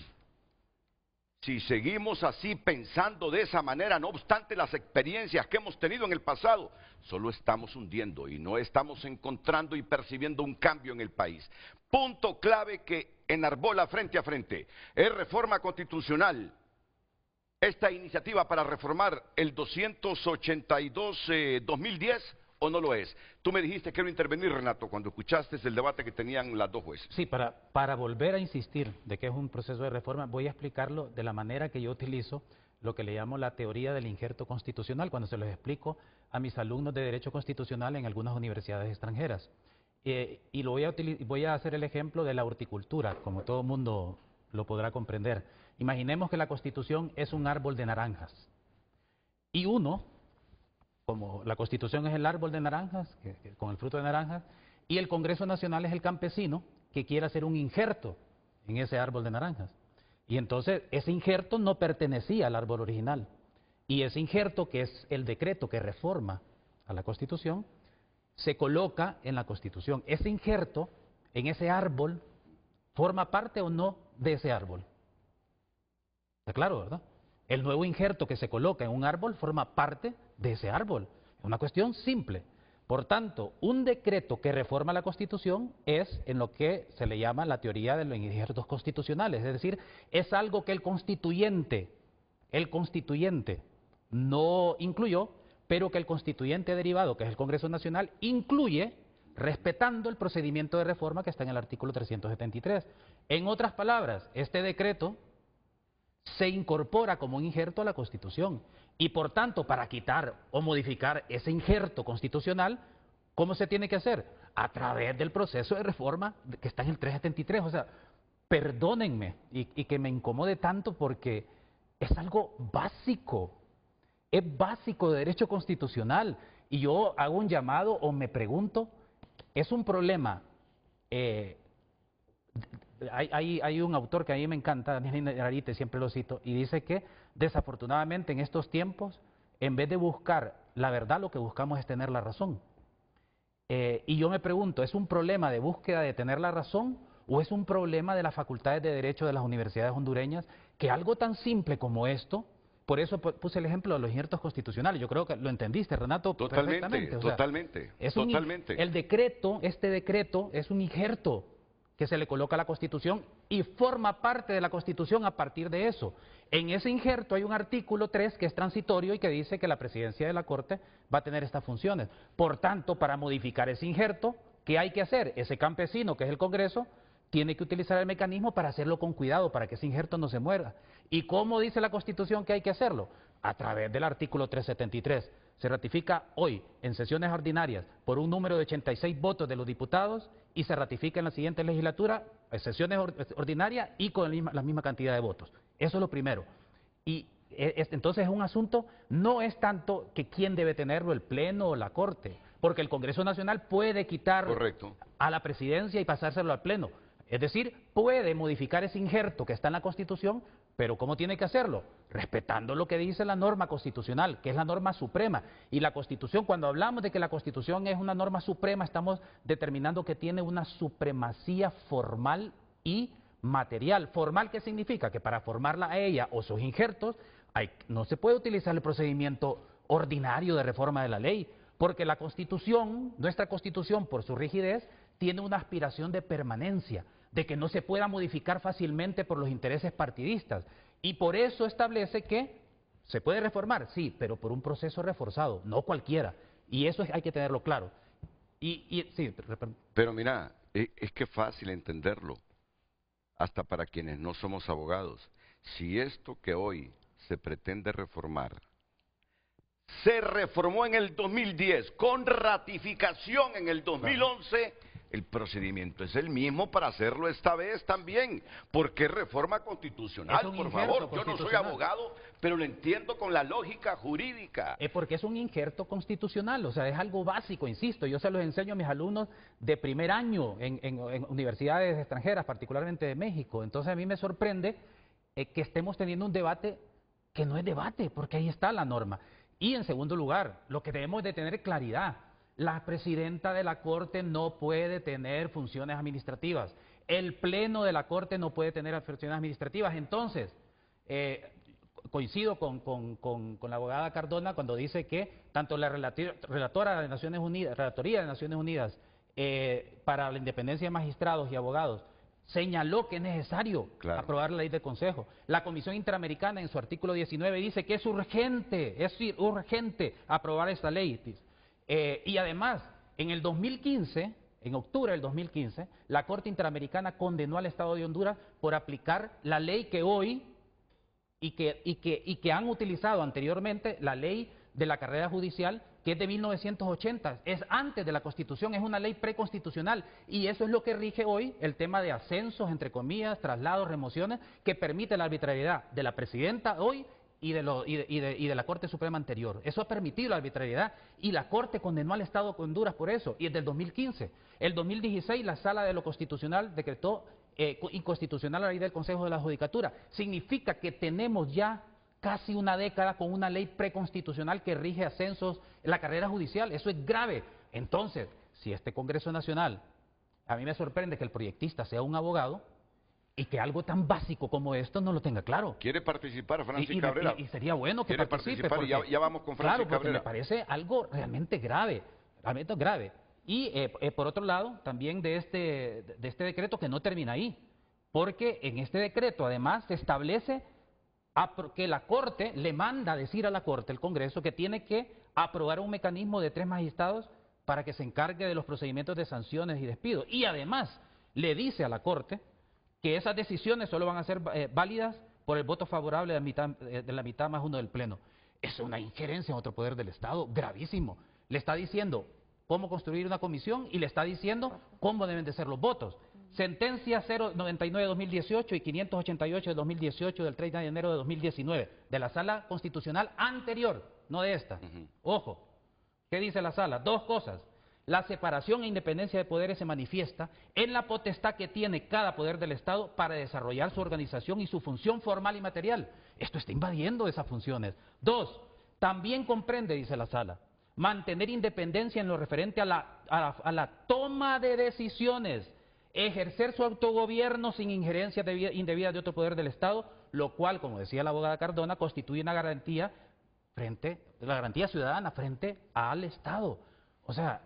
[SPEAKER 1] Si seguimos así pensando de esa manera, no obstante las experiencias que hemos tenido en el pasado, solo estamos hundiendo y no estamos encontrando y percibiendo un cambio en el país. Punto clave que enarbola frente a frente. ¿Es reforma constitucional esta iniciativa para reformar el 282-2010 o no lo es? Tú me dijiste, quiero intervenir, Renato, cuando escuchaste el debate que tenían las dos jueces.
[SPEAKER 9] Sí, para volver a insistir de que es un proceso de reforma, voy a explicarlo de la manera que yo utilizo lo que le llamo la teoría del injerto constitucional, cuando se los explico a mis alumnos de Derecho Constitucional en algunas universidades extranjeras. y voy a hacer el ejemplo de la horticultura, como todo el mundo lo podrá comprender. Imaginemos que la Constitución es un árbol de naranjas. Y uno, como la Constitución es el árbol de naranjas, con el fruto de naranjas, y el Congreso Nacional es el campesino que quiere hacer un injerto en ese árbol de naranjas. Y entonces ese injerto no pertenecía al árbol original. Y ese injerto, que es el decreto que reforma a la Constitución, se coloca en la Constitución. Ese injerto en ese árbol forma parte o no de ese árbol. Está claro, ¿verdad? El nuevo injerto que se coloca en un árbol forma parte de ese árbol. Es una cuestión simple. Por tanto, un decreto que reforma la Constitución es en lo que se le llama la teoría de los injertos constitucionales. Es decir, es algo que el constituyente no incluyó, pero que el constituyente derivado, que es el Congreso Nacional, incluye respetando el procedimiento de reforma que está en el artículo 373. En otras palabras, este decreto se incorpora como un injerto a la Constitución y por tanto para quitar o modificar ese injerto constitucional, ¿cómo se tiene que hacer? A través del proceso de reforma que está en el 373. O sea, perdónenme y que me incomode tanto porque es algo básico. Es básico de derecho constitucional y yo hago un llamado o me pregunto, ¿es un problema? Hay un autor que a mí me encanta, Daniel Inarrite, siempre lo cito, y dice que desafortunadamente en estos tiempos, en vez de buscar la verdad, lo que buscamos es tener la razón. Y yo me pregunto, ¿es un problema de búsqueda de tener la razón o es un problema de las facultades de derecho de las universidades hondureñas que algo tan simple como esto? Por eso puse el ejemplo de los injertos constitucionales. Yo creo que lo entendiste, Renato, perfectamente. O sea,
[SPEAKER 1] totalmente.
[SPEAKER 9] El decreto, este decreto, es un injerto que se le coloca a la Constitución y forma parte de la Constitución a partir de eso. En ese injerto hay un artículo 3 que es transitorio y que dice que la presidencia de la Corte va a tener estas funciones. Por tanto, para modificar ese injerto, ¿qué hay que hacer? Ese campesino, que es el Congreso, tiene que utilizar el mecanismo para hacerlo con cuidado, para que ese injerto no se muera. ¿Y cómo dice la Constitución que hay que hacerlo? A través del artículo 373. Se ratifica hoy, en sesiones ordinarias, por un número de 86 votos de los diputados y se ratifica en la siguiente legislatura, en sesiones ordinarias y con la misma cantidad de votos. Eso es lo primero. Y entonces es un asunto, no es tanto que quién debe tenerlo, el Pleno o la Corte, porque el Congreso Nacional puede quitar a la presidencia y pasárselo al Pleno. Es decir, puede modificar ese injerto que está en la Constitución, pero ¿cómo tiene que hacerlo? Respetando lo que dice la norma constitucional, que es la norma suprema. Y la Constitución, cuando hablamos de que la Constitución es una norma suprema, estamos determinando que tiene una supremacía formal y material. ¿Formal qué significa? Que para formarla a ella o sus injertos, no se puede utilizar el procedimiento ordinario de reforma de la ley, porque la Constitución, nuestra Constitución, por su rigidez, tiene una aspiración de permanencia, de que no se pueda modificar fácilmente por los intereses partidistas. Y por eso establece que se puede reformar, sí, pero por un proceso reforzado, no cualquiera. Y eso hay que tenerlo claro. Sí,
[SPEAKER 1] pero mira, es que es fácil entenderlo, hasta para quienes no somos abogados. Si esto que hoy se pretende reformar, se reformó en el 2010, con ratificación en el 2011, el procedimiento es el mismo para hacerlo esta vez también, porque es reforma constitucional, por favor. Yo no soy abogado, pero lo entiendo con la lógica jurídica.
[SPEAKER 9] Es porque es un injerto constitucional, o sea, es algo básico, insisto. Yo se los enseño a mis alumnos de primer año en universidades extranjeras, particularmente de México. Entonces a mí me sorprende que estemos teniendo un debate que no es debate, porque ahí está la norma. Y en segundo lugar, lo que debemos de tener claridad: la presidenta de la Corte no puede tener funciones administrativas. El Pleno de la Corte no puede tener funciones administrativas. Entonces, coincido con la abogada Cardona cuando dice que tanto la Relatoría de Naciones Unidas para la independencia de magistrados y abogados señaló que es necesario aprobar la ley del Consejo. La Comisión Interamericana en su artículo 19 dice que es urgente aprobar esta ley. Y además, en el 2015, en octubre del 2015, la Corte Interamericana condenó al Estado de Honduras por aplicar la ley que hoy y que han utilizado anteriormente, la ley de la carrera judicial, que es de 1980, es antes de la Constitución, es una ley preconstitucional, y eso es lo que rige hoy el tema de ascensos, entre comillas, traslados, remociones, que permite la arbitrariedad de la presidenta hoy y de la Corte Suprema anterior. Eso ha permitido la arbitrariedad, y la Corte condenó al Estado de Honduras por eso, y desde el 2015. El 2016 la Sala de lo Constitucional decretó inconstitucional la ley del Consejo de la Judicatura. Significa que tenemos ya casi una década con una ley preconstitucional que rige ascensos en la carrera judicial. Eso es grave. Entonces, si este Congreso Nacional, a mí me sorprende que el proyectista sea un abogado y que algo tan básico como esto no lo tenga claro.
[SPEAKER 1] ¿Quiere participar, Francis Cabrera?
[SPEAKER 9] Y sería bueno que
[SPEAKER 1] ¿Quiere
[SPEAKER 9] participe.
[SPEAKER 1] participar?
[SPEAKER 9] Porque,
[SPEAKER 1] ya vamos con Francis
[SPEAKER 9] Cabrera. Porque
[SPEAKER 1] Cabrera.
[SPEAKER 9] me parece algo realmente grave, realmente grave. Y por otro lado, también de este decreto, que no termina ahí, porque en este decreto además se establece que la Corte le manda a decir a la Corte, el Congreso, que tiene que aprobar un mecanismo de 3 magistrados para que se encargue de los procedimientos de sanciones y despidos. Y además le dice a la Corte que esas decisiones solo van a ser válidas por el voto favorable de la mitad más uno del Pleno. Es una injerencia en otro poder del Estado gravísimo. Le está diciendo cómo construir una comisión y le está diciendo cómo deben de ser los votos. Sentencia 099 de 2018 y 588 de 2018 del 30 de enero de 2019 de la Sala Constitucional anterior, no de esta. Ojo, ¿qué dice la Sala? 2 cosas. La separación e independencia de poderes se manifiesta en la potestad que tiene cada poder del Estado para desarrollar su organización y su función formal y material. Esto está invadiendo esas funciones. 2, también comprende, dice la Sala, mantener independencia en lo referente a la toma de decisiones, ejercer su autogobierno sin injerencia indebida de otro poder del Estado, lo cual, como decía la abogada Cardona, constituye una garantía ciudadana frente al Estado. O sea,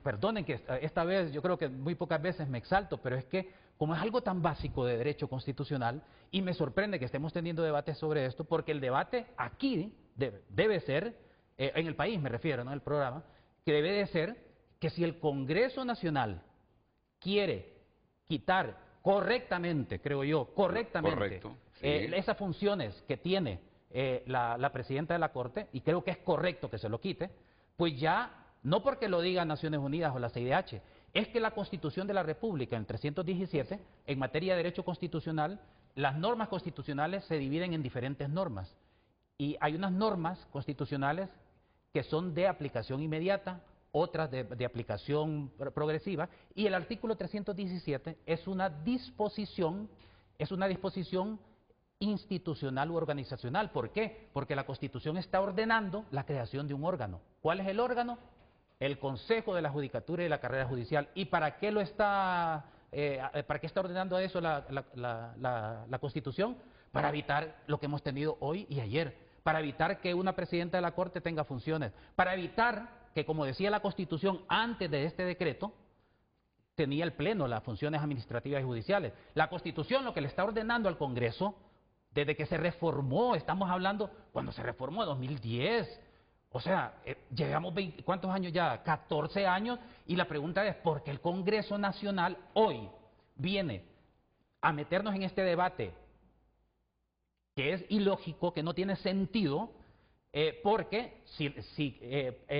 [SPEAKER 9] perdonen que esta vez, yo creo que muy pocas veces me exalto, pero es que como es algo tan básico de derecho constitucional, y me sorprende que estemos teniendo debates sobre esto, porque el debate aquí debe ser, en el país me refiero, no en el programa, que debe de ser que si el Congreso Nacional quiere quitar correctamente, creo yo,
[SPEAKER 1] Correcto, sí.
[SPEAKER 9] Esas funciones que tiene la presidenta de la Corte, y creo que es correcto que se lo quite, pues ya, no porque lo diga Naciones Unidas o la CIDH, es que la Constitución de la República, en el 317, en materia de derecho constitucional, las normas constitucionales se dividen en diferentes normas. Y hay unas normas constitucionales que son de aplicación inmediata, otras de aplicación progresiva, y el artículo 317 es una disposición institucional u organizacional. ¿Por qué? Porque la Constitución está ordenando la creación de un órgano. ¿Cuál es el órgano? El Consejo de la Judicatura y la Carrera Judicial. ¿Y para qué está ordenando eso la Constitución? Para evitar lo que hemos tenido hoy y ayer, para evitar que una presidenta de la Corte tenga funciones, para evitar que, como decía la Constitución antes de este decreto, tenía el Pleno las funciones administrativas y judiciales. La Constitución lo que le está ordenando al Congreso, desde que se reformó, estamos hablando, cuando se reformó en 2010, o sea, llevamos ¿cuántos años ya? 14 años, y la pregunta es, ¿por qué el Congreso Nacional hoy viene a meternos en este debate que es ilógico, que no tiene sentido? Porque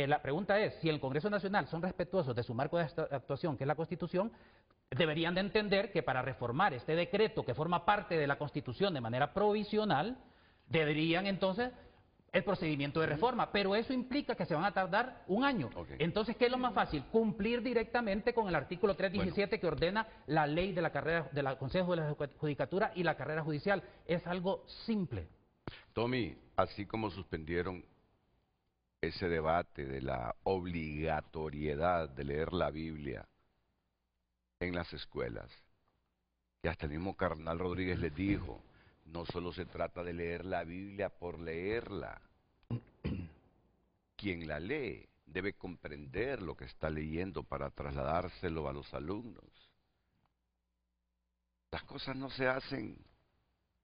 [SPEAKER 9] la pregunta es, si el Congreso Nacional son respetuosos de su marco de actuación, que es la Constitución, deberían de entender que para reformar este decreto que forma parte de la Constitución de manera provisional, deberían entonces el procedimiento de reforma, pero eso implica que se van a tardar un año. Entonces, ¿qué es lo más fácil? Cumplir directamente con el artículo 317 que ordena la ley de la Consejo de la Judicatura y la carrera judicial. Es algo simple.
[SPEAKER 1] Tommy, así como suspendieron ese debate de la obligatoriedad de leer la Biblia en las escuelas, que hasta el mismo Cardenal Rodríguez les dijo, no solo se trata de leer la Biblia por leerla. Quien la lee debe comprender lo que está leyendo para trasladárselo a los alumnos. Las cosas no se hacen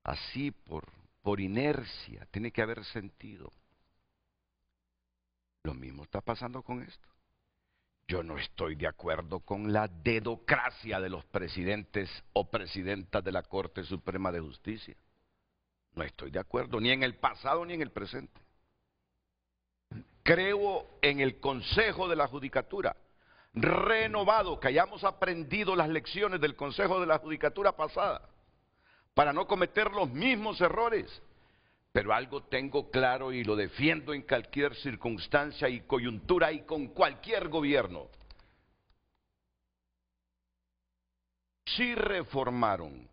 [SPEAKER 1] así por inercia, tiene que haber sentido. Lo mismo está pasando con esto. Yo no estoy de acuerdo con la dedocracia de los presidentes o presidentas de la Corte Suprema de Justicia. No estoy de acuerdo, ni en el pasado ni en el presente. Creo en el Consejo de la Judicatura, renovado, que hayamos aprendido las lecciones del Consejo de la Judicatura pasada, para no cometer los mismos errores. Pero algo tengo claro y lo defiendo en cualquier circunstancia y coyuntura y con cualquier gobierno. Si reformaron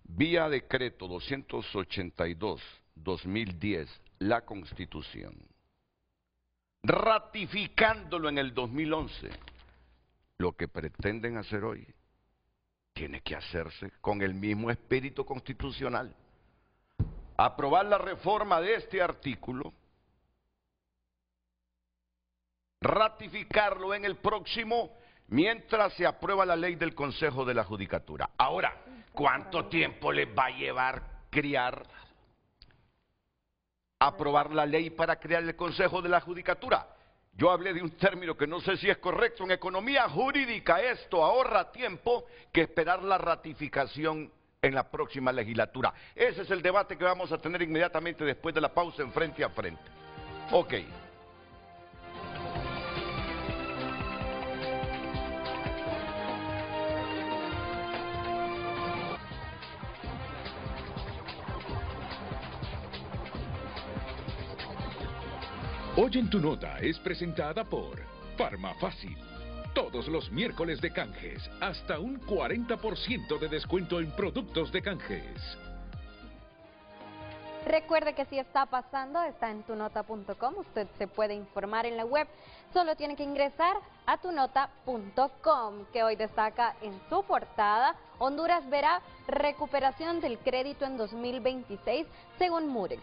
[SPEAKER 1] vía decreto 282/2010 la Constitución, ratificándolo en el 2011, lo que pretenden hacer hoy tiene que hacerse con el mismo espíritu constitucional. Aprobar la reforma de este artículo, ratificarlo en el próximo, mientras se aprueba la ley del Consejo de la Judicatura. Ahora, ¿cuánto tiempo les va a llevar aprobar la ley para crear el Consejo de la Judicatura? Yo hablé de un término que no sé si es correcto. En economía jurídica esto ahorra tiempo que esperar la ratificación en la próxima legislatura. Ese es el debate que vamos a tener inmediatamente después de la pausa en Frente a Frente. Ok.
[SPEAKER 3] Hoy en tu nota es presentada por Farmafácil. Todos los miércoles de canjes, hasta un 40% de descuento en productos de canjes.
[SPEAKER 2] Recuerde que si está pasando, está en tunota.com, usted se puede informar en la web, solo tiene que ingresar a tunota.com, que hoy destaca en su portada: Honduras verá recuperación del crédito en 2026, según Moody's.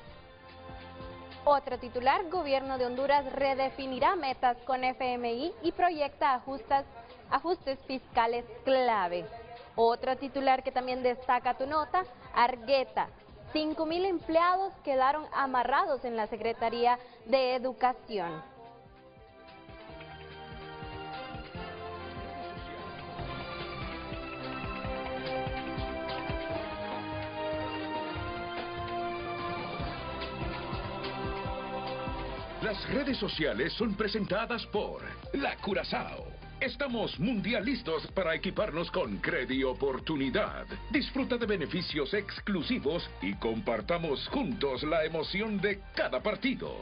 [SPEAKER 2] Otro titular: Gobierno de Honduras redefinirá metas con FMI y proyecta ajustes fiscales clave. Otro titular que también destaca tu nota: Argueta, 5,000 empleados quedaron amarrados en la Secretaría de Educación.
[SPEAKER 3] Las redes sociales son presentadas por La Curazao. Estamos mundialistas para equiparnos con Credi Oportunidad. Disfruta de beneficios exclusivos y compartamos juntos la emoción de cada partido.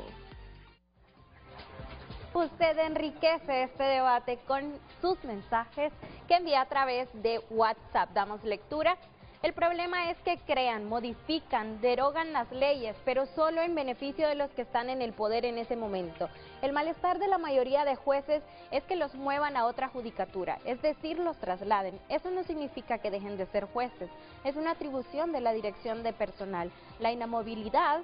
[SPEAKER 2] Usted enriquece este debate con sus mensajes que envía a través de WhatsApp. Damos lectura. El problema es que crean, modifican, derogan las leyes, pero solo en beneficio de los que están en el poder en ese momento. El malestar de la mayoría de jueces es que los muevan a otra judicatura, es decir, los trasladen. Eso no significa que dejen de ser jueces, es una atribución de la dirección de personal. La inamovilidad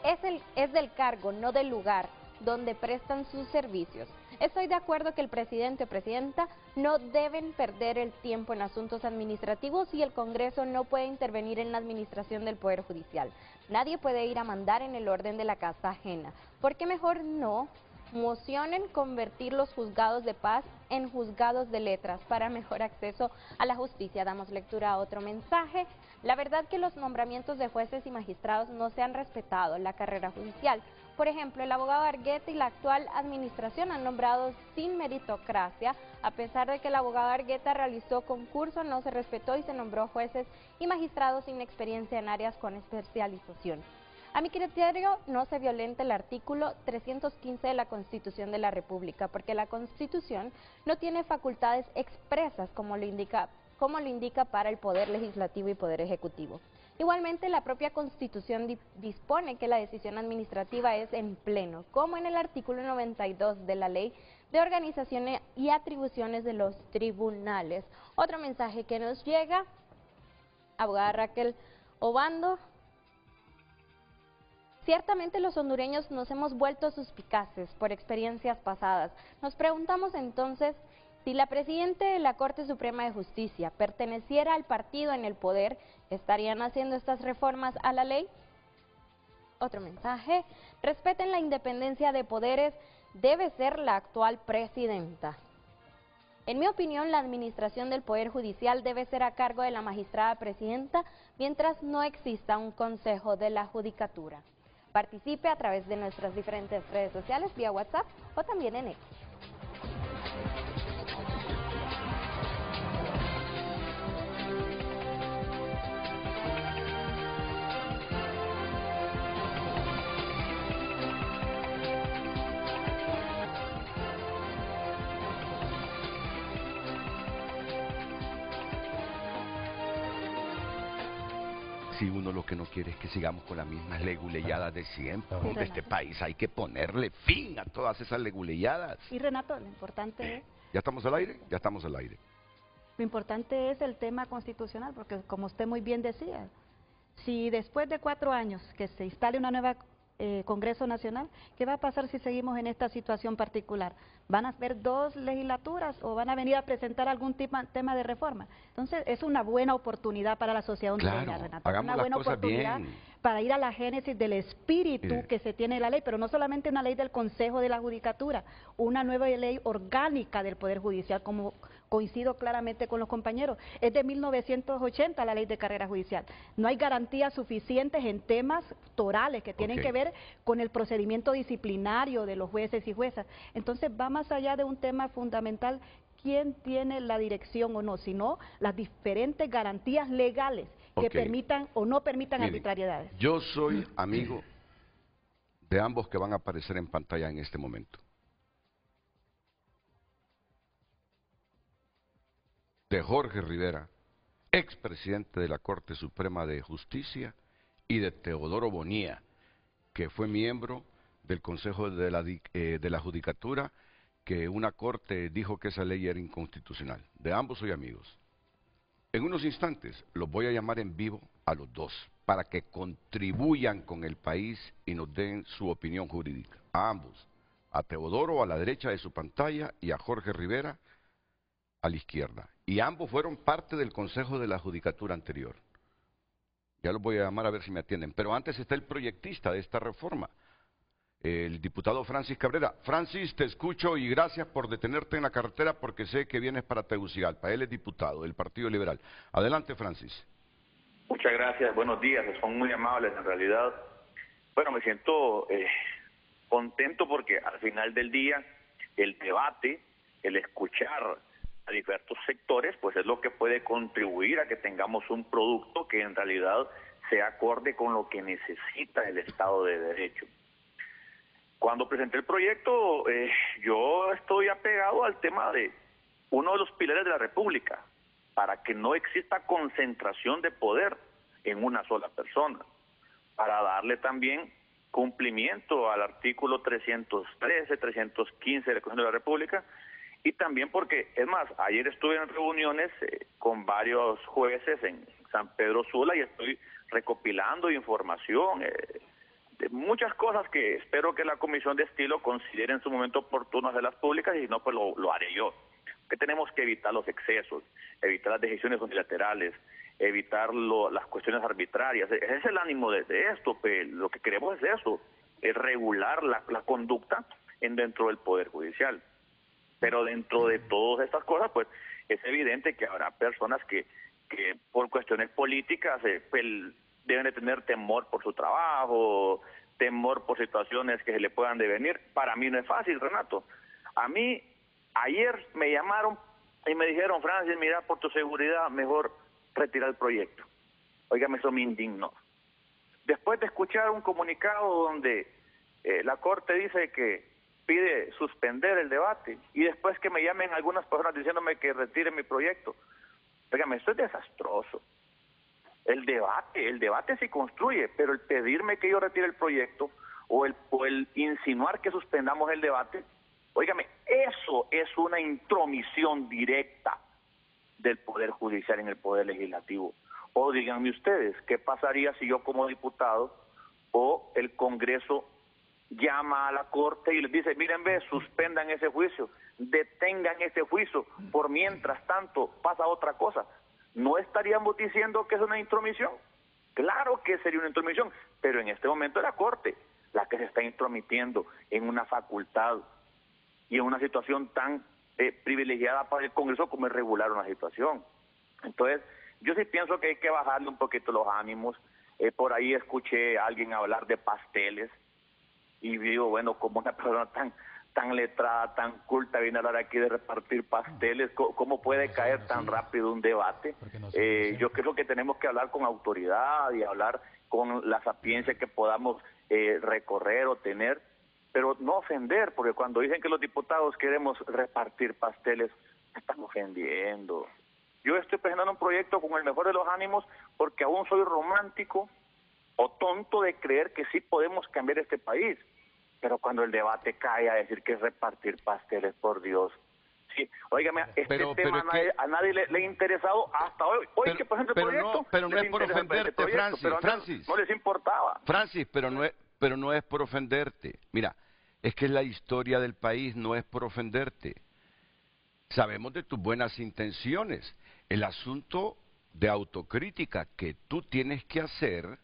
[SPEAKER 2] es del cargo, no del lugar donde prestan sus servicios. Estoy de acuerdo que el presidente o presidenta no deben perder el tiempo en asuntos administrativos y el Congreso no puede intervenir en la administración del Poder Judicial. Nadie puede ir a mandar en el orden de la casa ajena. ¿Por qué mejor no mocionen convertir los juzgados de paz en juzgados de letras para mejor acceso a la justicia? Damos lectura a otro mensaje. La verdad que los nombramientos de jueces y magistrados no se han respetado en la carrera judicial. Por ejemplo, el abogado Argueta y la actual administración han nombrado sin meritocracia. A pesar de que el abogado Argueta realizó concurso, no se respetó y se nombró jueces y magistrados sin experiencia en áreas con especialización. A mi criterio, no se violenta el artículo 315 de la Constitución de la República, porque la Constitución no tiene facultades expresas como lo indica para el Poder Legislativo y Poder Ejecutivo. Igualmente, la propia Constitución dispone que la decisión administrativa es en pleno, como en el artículo 92 de la Ley de Organización y Atribuciones de los Tribunales. Otro mensaje que nos llega, abogada Raquel Obando. Ciertamente los hondureños nos hemos vuelto suspicaces por experiencias pasadas. Nos preguntamos entonces, si la presidenta de la Corte Suprema de Justicia perteneciera al partido en el poder, ¿estarían haciendo estas reformas a la ley? Otro mensaje: respeten la independencia de poderes, debe ser la actual presidenta. En mi opinión, la administración del Poder Judicial debe ser a cargo de la magistrada presidenta mientras no exista un consejo de la judicatura. Participe a través de nuestras diferentes redes sociales, vía WhatsApp o también en X.
[SPEAKER 1] Si uno lo que no quiere es que sigamos con las mismas leguleyadas de siempre.
[SPEAKER 5] Sí,
[SPEAKER 1] De este país hay que ponerle fin a todas esas leguleyadas.
[SPEAKER 5] Y Renato, lo importante es...
[SPEAKER 1] ¿Ya estamos al aire? Ya estamos al aire.
[SPEAKER 5] Lo importante es el tema constitucional, porque como usted muy bien decía, si después de 4 años que se instale una nueva Congreso Nacional, ¿qué va a pasar si seguimos en esta situación particular? ¿Van a haber 2 legislaturas o van a venir a presentar algún tema de reforma? Entonces es una buena oportunidad para la sociedad hondureña,
[SPEAKER 1] Claro,
[SPEAKER 5] Renato.
[SPEAKER 1] hagamos
[SPEAKER 5] Una
[SPEAKER 1] las
[SPEAKER 5] buena
[SPEAKER 1] cosas
[SPEAKER 5] oportunidad
[SPEAKER 1] bien.
[SPEAKER 5] para ir a la génesis del espíritu
[SPEAKER 1] Mire.
[SPEAKER 5] que se tiene de la ley, pero no solamente una ley del Consejo de la Judicatura, una nueva ley orgánica del Poder Judicial, como coincido claramente con los compañeros. Es de 1980 la ley de carrera judicial. No hay garantías suficientes en temas torales que tienen que ver con el procedimiento disciplinario de los jueces y juezas. Entonces va más allá de un tema fundamental, quién tiene la dirección o no, sino las diferentes garantías legales que permitan o no permitan
[SPEAKER 1] Miren,
[SPEAKER 5] arbitrariedades.
[SPEAKER 1] yo soy amigo de ambos que van a aparecer en pantalla en este momento. De Jorge Rivera, expresidente de la Corte Suprema de Justicia, y de Teodoro Bonilla, que fue miembro del Consejo de la Judicatura, que una corte dijo que esa ley era inconstitucional. De ambos soy amigos. En unos instantes los voy a llamar en vivo a los dos, para que contribuyan con el país y nos den su opinión jurídica. A ambos, a Teodoro a la derecha de su pantalla y a Jorge Rivera a la izquierda. Y ambos fueron parte del Consejo de la Judicatura anterior. Ya los voy a llamar a ver si me atienden. Pero antes está el proyectista de esta reforma, el diputado Francis Cabrera. Francis, te escucho y gracias por detenerte en la carretera porque sé que vienes para Tegucigalpa. Él es diputado del Partido Liberal. Adelante, Francis.
[SPEAKER 11] Muchas gracias, buenos días, son muy amables en realidad. Bueno, me siento contento porque al final del día el debate, el escuchar a diversos sectores, pues es lo que puede contribuir a que tengamos un producto que en realidad sea acorde con lo que necesita el Estado de Derecho. Cuando presenté el proyecto, yo estoy apegado al tema de uno de los pilares de la República, para que no exista concentración de poder en una sola persona, para darle también cumplimiento al artículo 313, 315 de la Constitución de la República, y también porque, es más, ayer estuve en reuniones con varios jueces en San Pedro Sula y estoy recopilando información de muchas cosas que espero que la Comisión de Estilo considere en su momento oportuno hacerlas públicas, y si no, pues lo haré yo. Que tenemos que evitar los excesos, evitar las decisiones unilaterales, evitar las cuestiones arbitrarias. Ese es el ánimo de esto, pues, lo que queremos es eso, es regular la conducta dentro del Poder Judicial. Pero dentro de todas estas cosas, pues es evidente que habrá personas que por cuestiones políticas pues, deben de tener temor por su trabajo, temor por situaciones que se le puedan devenir. Para mí no es fácil, Renato. A mí, ayer me llamaron y me dijeron, Francis, mira, por tu seguridad, mejor retirar el proyecto. Óigame, eso me indignó. Después de escuchar un comunicado donde la Corte dice que pide suspender el debate, y después que me llamen algunas personas diciéndome que retire mi proyecto. Óigame, esto es desastroso. El debate se construye, pero el pedirme que yo retire el proyecto o el insinuar que suspendamos el debate, óigame, eso es una intromisión directa del Poder Judicial en el Poder Legislativo. O díganme ustedes, ¿qué pasaría si yo como diputado o el Congreso llama a la Corte y les dice, miren, suspendan ese juicio, detengan ese juicio, por mientras tanto pasa otra cosa? ¿No estaríamos diciendo que es una intromisión? Claro que sería una intromisión, pero en este momento es la Corte la que se está intromitiendo en una facultad y en una situación tan privilegiada para el Congreso como es regular una situación. Entonces, yo sí pienso que hay que bajarle un poquito los ánimos. Por ahí escuché a alguien hablar de pasteles y digo, bueno, como una persona tan letrada, tan culta, viene a hablar aquí de repartir pasteles, ¿cómo puede caer tan rápido un debate? Yo creo que tenemos que hablar con autoridad y hablar con la sapiencia que podamos recorrer o tener, pero no ofender, porque cuando dicen que los diputados queremos repartir pasteles, están ofendiendo. Yo estoy presentando un proyecto con el mejor de los ánimos porque aún soy romántico o tonto de creer que sí podemos cambiar este país. Pero cuando el debate cae a decir que es repartir pasteles, por Dios. Sí, óigame, tema a nadie le ha interesado hasta hoy. Hoy que presenta el proyecto,
[SPEAKER 1] pero no es por ofenderte, Francis.
[SPEAKER 11] No les importaba.
[SPEAKER 1] Francis, pero no es por ofenderte. Mira, es que es la historia del país, no es por ofenderte. Sabemos de tus buenas intenciones. El asunto de autocrítica que tú tienes que hacer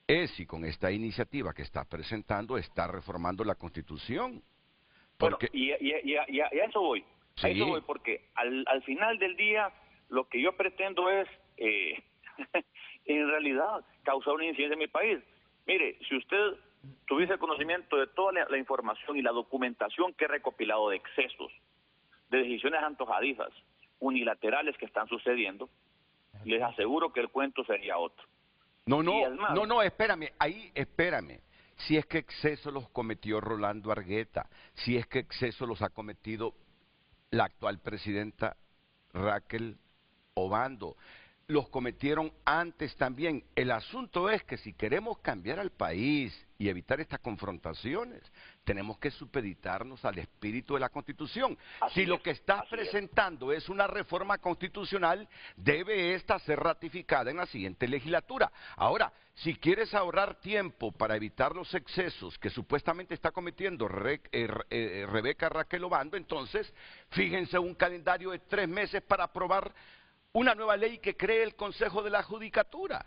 [SPEAKER 1] es si con esta iniciativa que estás presentando está reformando la Constitución.
[SPEAKER 11] Porque... Bueno, y a eso voy. Sí. A eso voy, porque al final del día lo que yo pretendo es, en realidad, causar una incidencia en mi país. Mire, si usted tuviese conocimiento de toda la información y la documentación que he recopilado de excesos, de decisiones antojadizas, unilaterales que están sucediendo, les aseguro que el cuento sería otro.
[SPEAKER 1] No, espérame. Si es que exceso los cometió Rolando Argueta, si es que exceso los ha cometido la actual presidenta Raquel Obando, los cometieron antes también. El asunto es que si queremos cambiar al país y evitar estas confrontaciones, tenemos que supeditarnos al espíritu de la Constitución. Si lo que estás presentando es una reforma constitucional, debe esta ser ratificada en la siguiente legislatura. Ahora, si quieres ahorrar tiempo para evitar los excesos que supuestamente está cometiendo Rebeca Raquel Obando, entonces fíjense un calendario de 3 meses para aprobar una nueva ley que cree el Consejo de la Judicatura.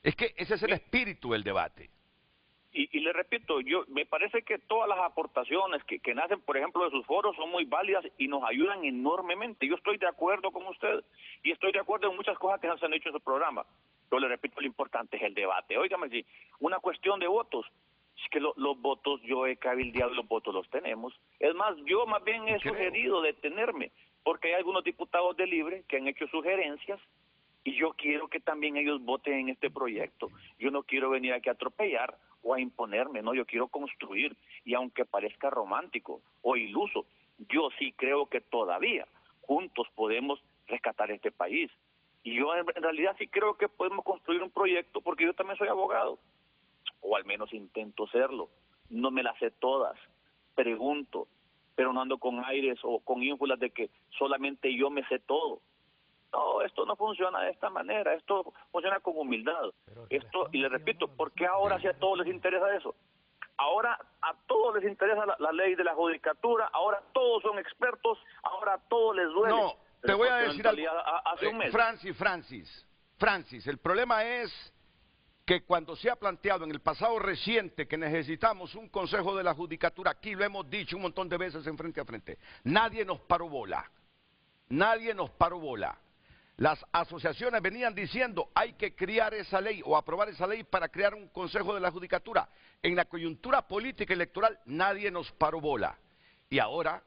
[SPEAKER 1] Es que ese es el espíritu del debate.
[SPEAKER 11] Y le repito, me parece que todas las aportaciones que nacen, por ejemplo, de sus foros son muy válidas y nos ayudan enormemente. Yo estoy de acuerdo con usted y estoy de acuerdo en muchas cosas que se han hecho en su programa. Pero le repito, lo importante es el debate. Óigame, si una cuestión de votos, es que los votos, yo he cabildeado y los votos los tenemos. Es más, yo más bien he sugerido detenerme, porque hay algunos diputados de Libre que han hecho sugerencias y yo quiero que también ellos voten en este proyecto. Yo no quiero venir aquí a atropellar o a imponerme, no, yo quiero construir, y aunque parezca romántico o iluso, yo sí creo que todavía juntos podemos rescatar este país. Y yo en realidad sí creo que podemos construir un proyecto, porque yo también soy abogado, o al menos intento serlo. No me las sé todas, pregunto, pero no ando con aires o con ínfulas de que solamente yo me sé todo. No, esto no funciona de esta manera, esto funciona con humildad. Esto, y le repito, ¿por qué ahora sí a todos les interesa eso? Ahora a todos les interesa la ley de la judicatura, ahora todos son expertos, ahora a todos les duele.
[SPEAKER 1] No, te voy a decir algo.
[SPEAKER 11] Hace un mes.
[SPEAKER 1] Francis, el problema es que cuando se ha planteado en el pasado reciente que necesitamos un Consejo de la Judicatura, aquí lo hemos dicho un montón de veces en Frente a Frente, nadie nos paró bola. Las asociaciones venían diciendo hay que crear esa ley o aprobar esa ley para crear un Consejo de la Judicatura. En la coyuntura política electoral nadie nos paró bola. Y ahora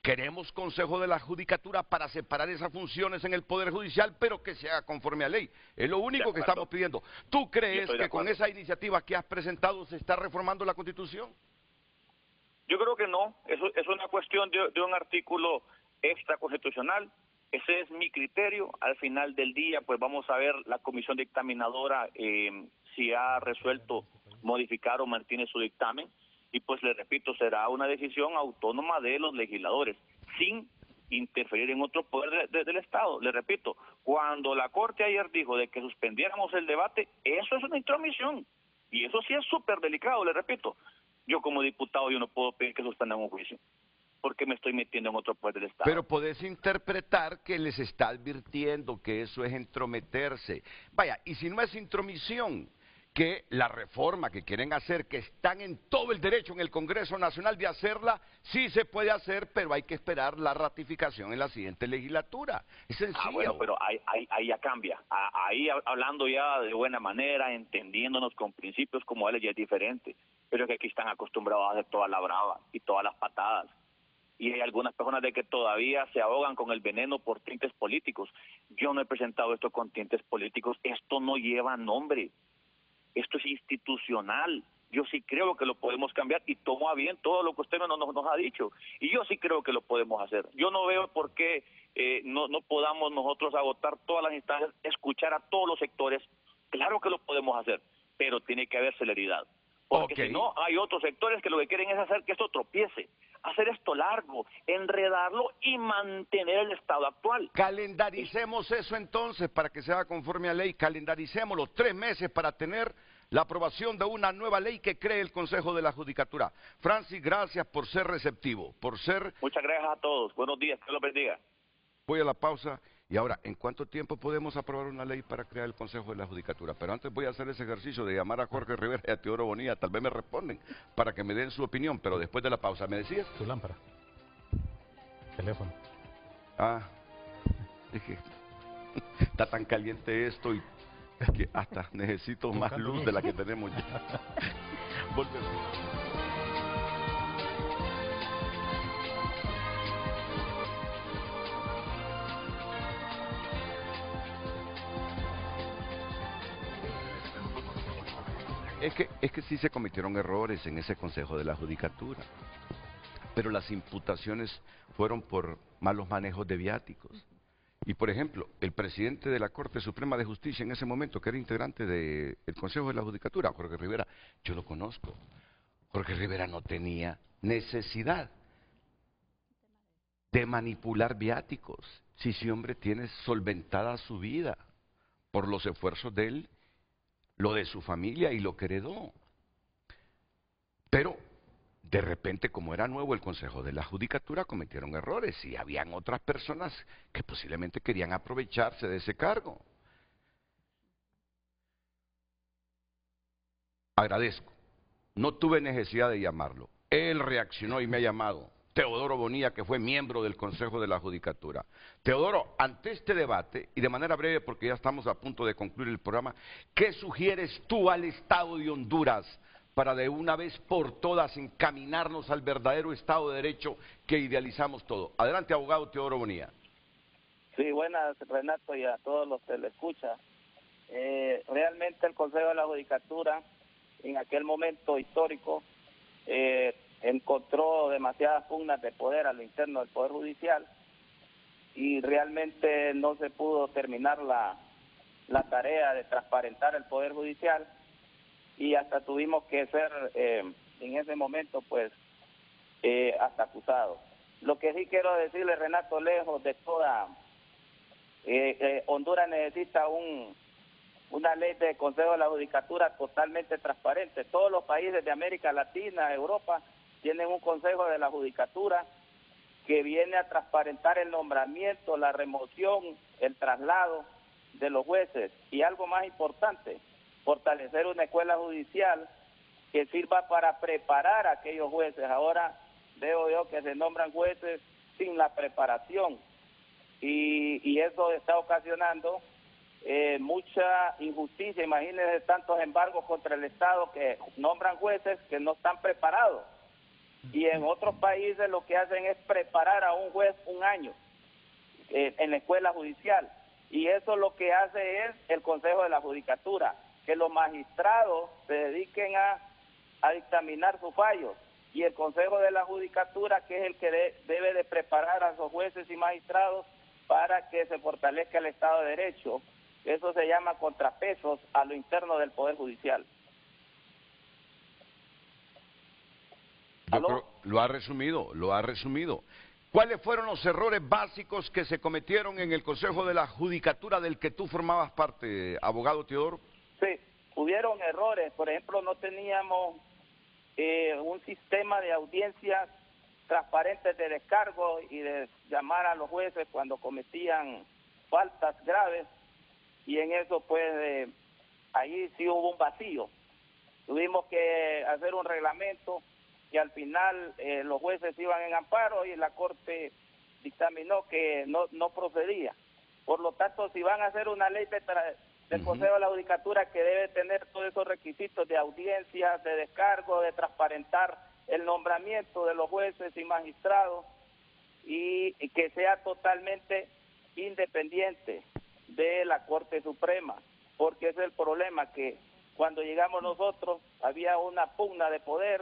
[SPEAKER 1] queremos Consejo de la Judicatura para separar esas funciones en el Poder Judicial, pero que se haga conforme a ley. Es lo único que estamos pidiendo. ¿Tú crees que con esa iniciativa que has presentado se está reformando la Constitución?
[SPEAKER 11] Yo creo que no. Eso es una cuestión de un artículo extraconstitucional. Ese es mi criterio. Al final del día, pues vamos a ver la comisión dictaminadora si ha resuelto modificar o mantiene su dictamen. Y pues le repito, será una decisión autónoma de los legisladores, sin interferir en otro poder del Estado. Le repito, cuando la Corte ayer dijo de que suspendiéramos el debate, eso es una intromisión. Y eso sí es súper delicado, le repito. Yo como diputado yo no puedo pedir que suspendan un juicio, porque me estoy metiendo en otro poder del Estado.
[SPEAKER 1] Pero podés interpretar que les está advirtiendo que eso es entrometerse. Vaya, y si no es intromisión, que la reforma que quieren hacer, que están en todo el derecho en el Congreso Nacional de hacerla, sí se puede hacer, pero hay que esperar la ratificación en la siguiente legislatura. Es sencillo.
[SPEAKER 11] Bueno, pero ahí ya cambia. Ahí hablando ya de buena manera, entendiéndonos con principios como él, ya es diferente. Pero es que aquí están acostumbrados a hacer toda la brava y todas las patadas. Y hay algunas personas de que todavía se ahogan con el veneno por tintes políticos. Yo no he presentado esto con tintes políticos. Esto no lleva nombre. Esto es institucional. Yo sí creo que lo podemos cambiar y tomo a bien todo lo que usted nos ha dicho. Y yo sí creo que lo podemos hacer. Yo no veo por qué no podamos nosotros agotar todas las instancias, escuchar a todos los sectores. Claro que lo podemos hacer, pero tiene que haber celeridad. Porque si no, hay otros sectores que lo que quieren es hacer que esto tropiece, hacer esto largo, enredarlo y mantener el estado actual.
[SPEAKER 1] Calendaricemos eso entonces para que se haga conforme a ley, calendaricémoslo 3 meses para tener la aprobación de una nueva ley que cree el Consejo de la Judicatura. Francis, gracias por ser receptivo, por ser...
[SPEAKER 11] Muchas gracias a todos, buenos días, que Dios los bendiga.
[SPEAKER 1] Voy a la pausa. Y ahora, ¿en cuánto tiempo podemos aprobar una ley para crear el Consejo de la Judicatura? Pero antes voy a hacer ese ejercicio de llamar a Jorge Rivera y a Teodoro Bonilla. Tal vez me responden para que me den su opinión, pero después de la pausa. ¿Me decías?
[SPEAKER 9] Tu lámpara. Teléfono.
[SPEAKER 1] Ah, es que está tan caliente esto y que hasta necesito más luz de la que tenemos ya. Volvemos. Es que sí se cometieron errores en ese Consejo de la Judicatura, pero las imputaciones fueron por malos manejos de viáticos. Y por ejemplo, el presidente de la Corte Suprema de Justicia en ese momento, que era integrante del Consejo de la Judicatura, Jorge Rivera, yo lo conozco. Jorge Rivera no tenía necesidad de manipular viáticos, si ese hombre tiene solventada su vida por los esfuerzos de él, lo de su familia y lo que heredó. Pero, de repente, como era nuevo el Consejo de la Judicatura, cometieron errores y habían otras personas que posiblemente querían aprovecharse de ese cargo. Agradezco. No tuve necesidad de llamarlo. Él reaccionó y me ha llamado. Teodoro Bonilla, que fue miembro del Consejo de la Judicatura. Teodoro, ante este debate, y de manera breve porque ya estamos a punto de concluir el programa, ¿qué sugieres tú al Estado de Honduras para de una vez por todas encaminarnos al verdadero Estado de Derecho que idealizamos todo? Adelante, abogado Teodoro Bonilla.
[SPEAKER 12] Sí, buenas, Renato, y a todos los que le escuchan. Realmente el Consejo de la Judicatura, en aquel momento histórico, encontró demasiadas pugnas de poder a lo interno del Poder Judicial y realmente no se pudo terminar la tarea de transparentar el Poder Judicial y hasta tuvimos que ser en ese momento pues hasta acusados. Lo que sí quiero decirle, Renato, lejos de toda Honduras necesita una ley de Consejo de la Judicatura totalmente transparente. Todos los países de América Latina, Europa, tienen un Consejo de la Judicatura que viene a transparentar el nombramiento, la remoción, el traslado de los jueces. Y algo más importante, fortalecer una escuela judicial que sirva para preparar a aquellos jueces. Ahora veo yo que se nombran jueces sin la preparación y eso está ocasionando mucha injusticia. Imagínense tantos embargos contra el Estado que nombran jueces que no están preparados. Y en otros países lo que hacen es preparar a un juez un año en la escuela judicial. Y eso lo que hace es el Consejo de la Judicatura, que los magistrados se dediquen a dictaminar sus fallos. Y el Consejo de la Judicatura, que es el que debe de preparar a esos jueces y magistrados para que se fortalezca el Estado de Derecho. Eso se llama contrapesos a lo interno del Poder Judicial.
[SPEAKER 1] Yo creo, lo ha resumido. ¿Cuáles fueron los errores básicos que se cometieron en el Consejo de la Judicatura del que tú formabas parte, abogado Teodoro?
[SPEAKER 12] Sí, hubieron errores. Por ejemplo, no teníamos un sistema de audiencias transparentes de descargo y de llamar a los jueces cuando cometían faltas graves. Y en eso, pues, ahí sí hubo un vacío. Tuvimos que hacer un reglamento y al final los jueces iban en amparo y la Corte dictaminó que no procedía. Por lo tanto, si van a hacer una ley del Consejo de la Judicatura que debe tener todos esos requisitos de audiencia, de descargo, de transparentar el nombramiento de los jueces y magistrados y que sea totalmente independiente de la Corte Suprema, porque ese es el problema, que cuando llegamos nosotros había una pugna de poder,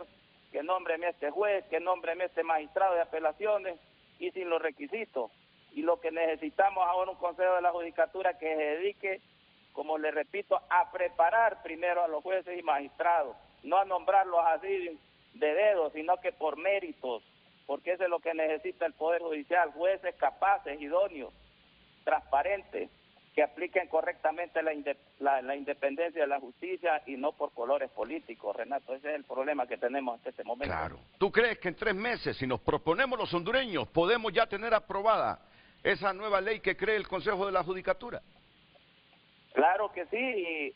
[SPEAKER 12] que nómbreme a este juez, que nómbreme a este magistrado de apelaciones, y sin los requisitos. Y lo que necesitamos ahora un Consejo de la Judicatura que se dedique, como le repito, a preparar primero a los jueces y magistrados, no a nombrarlos así de dedo, sino que por méritos, porque eso es lo que necesita el Poder Judicial, jueces capaces, idóneos, transparentes, que apliquen correctamente la independencia de la justicia y no por colores políticos, Renato. Ese es el problema que tenemos hasta este momento.
[SPEAKER 1] Claro. ¿Tú crees que en 3 meses, si nos proponemos los hondureños, podemos ya tener aprobada esa nueva ley que cree el Consejo de la Judicatura?
[SPEAKER 12] Claro que sí,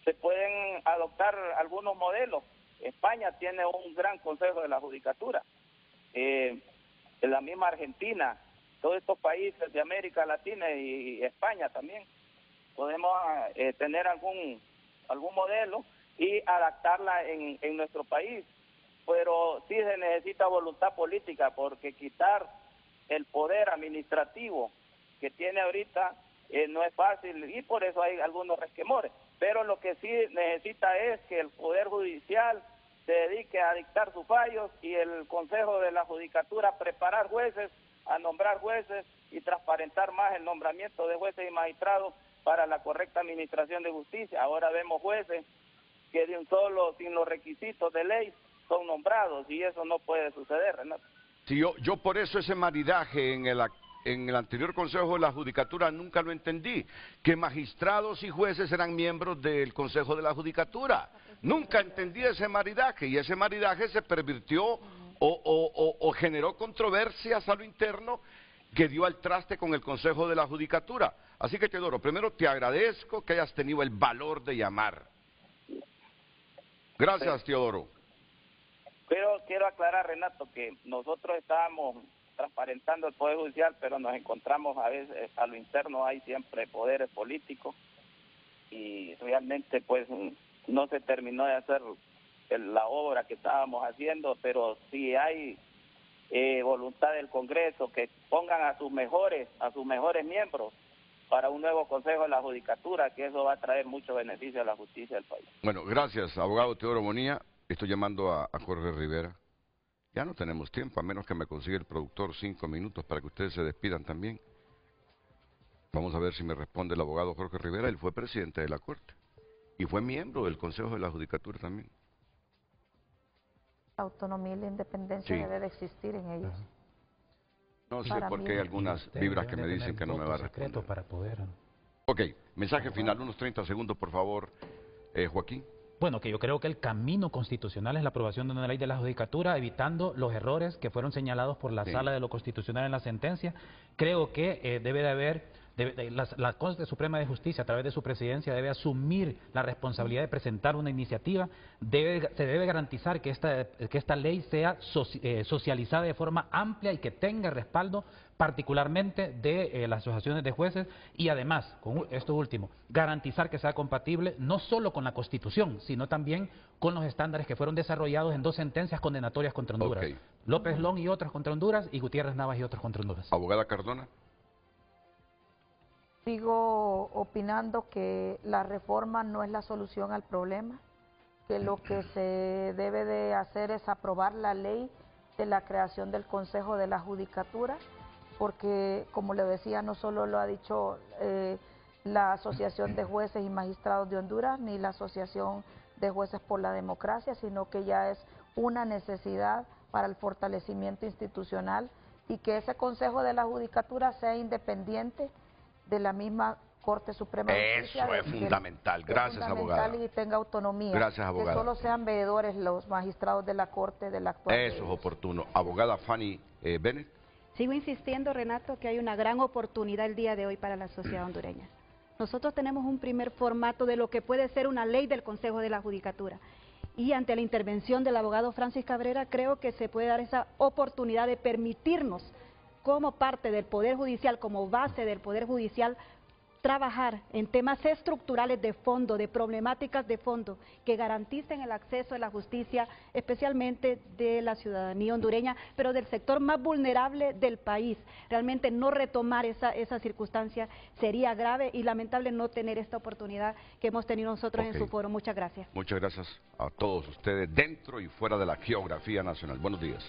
[SPEAKER 12] se pueden adoptar algunos modelos. España tiene un gran Consejo de la Judicatura, en la misma Argentina, todos estos países de América Latina y España también. Podemos tener algún modelo y adaptarla en nuestro país, pero sí se necesita voluntad política, porque quitar el poder administrativo que tiene ahorita no es fácil y por eso hay algunos resquemores, pero lo que sí necesita es que el Poder Judicial se dedique a dictar sus fallos y el Consejo de la Judicatura a preparar jueces, a nombrar jueces y transparentar más el nombramiento de jueces y magistrados para la correcta administración de justicia. Ahora vemos jueces que de un solo, sin los requisitos de ley, son nombrados y eso no puede suceder, Renato.
[SPEAKER 1] Sí, yo por eso ese maridaje en el anterior Consejo de la Judicatura nunca lo entendí, que magistrados y jueces eran miembros del Consejo de la Judicatura. Nunca entendí ese maridaje y ese maridaje se pervirtió o generó controversias a lo interno que dio al traste con el Consejo de la Judicatura. Así que, Teodoro, primero te agradezco que hayas tenido el valor de llamar. Gracias, Teodoro.
[SPEAKER 12] Pero quiero aclarar, Renato, que nosotros estábamos transparentando el Poder Judicial, pero nos encontramos a veces, a lo interno hay siempre poderes políticos y realmente pues no se terminó de hacer la obra que estábamos haciendo, pero si hay voluntad del Congreso que pongan a sus mejores miembros para un nuevo Consejo de la Judicatura, que eso va a traer mucho beneficio a la justicia del país.
[SPEAKER 1] Bueno, gracias, abogado Teodoro Bonilla. Estoy llamando a Jorge Rivera. Ya no tenemos tiempo, a menos que me consiga el productor 5 minutos para que ustedes se despidan también. Vamos a ver si me responde el abogado Jorge Rivera. Él fue presidente de la Corte y fue miembro del Consejo de la Judicatura también.
[SPEAKER 10] La autonomía y la independencia debe de existir en ellos.
[SPEAKER 1] No sé por qué hay algunas vibras que me dicen que no me va a responder.
[SPEAKER 9] Para poder...
[SPEAKER 1] Ok, mensaje final, unos 30 segundos, por favor, Joaquín.
[SPEAKER 9] Bueno, que yo creo que el camino constitucional es la aprobación de una ley de la Judicatura, evitando los errores que fueron señalados por la Sala de lo Constitucional en la sentencia. Creo que debe de haber... la Corte Suprema de Justicia, a través de su presidencia, debe asumir la responsabilidad de presentar una iniciativa. Se debe garantizar que esta ley sea socializada de forma amplia y que tenga respaldo particularmente de las asociaciones de jueces, y además, con esto último, garantizar que sea compatible no solo con la Constitución, sino también con los estándares que fueron desarrollados en 2 sentencias condenatorias contra Honduras. López Long y otros contra Honduras, y Gutiérrez Navas y otros contra Honduras.
[SPEAKER 1] Abogada Cardona.
[SPEAKER 10] Sigo opinando que la reforma no es la solución al problema, que lo que se debe de hacer es aprobar la ley de la creación del Consejo de la Judicatura, porque, como le decía, no solo lo ha dicho la Asociación de Jueces y Magistrados de Honduras, ni la Asociación de Jueces por la Democracia, sino que ya es una necesidad para el fortalecimiento institucional y que ese Consejo de la Judicatura sea independiente de la misma Corte Suprema de Justicia.
[SPEAKER 1] Eso es fundamental. Gracias, abogada.
[SPEAKER 10] Y tenga autonomía.
[SPEAKER 1] Gracias, abogada.
[SPEAKER 10] Que solo sean veedores los magistrados de la Corte de la actual.
[SPEAKER 1] Eso es oportuno. Abogada Fanny Bennett.
[SPEAKER 5] Sigo insistiendo, Renato, que hay una gran oportunidad el día de hoy para la sociedad hondureña. nosotros tenemos un primer formato de lo que puede ser una ley del Consejo de la Judicatura. Y ante la intervención del abogado Francis Cabrera, creo que se puede dar esa oportunidad de permitirnos, como parte del Poder Judicial, como base del Poder Judicial, trabajar en temas estructurales de fondo, de problemáticas de fondo, que garanticen el acceso a la justicia, especialmente de la ciudadanía hondureña, pero del sector más vulnerable del país. Realmente no retomar esa circunstancia sería grave y lamentable no tener esta oportunidad que hemos tenido nosotros en su foro. Muchas gracias.
[SPEAKER 1] Muchas gracias a todos ustedes dentro y fuera de la geografía nacional. Buenos días.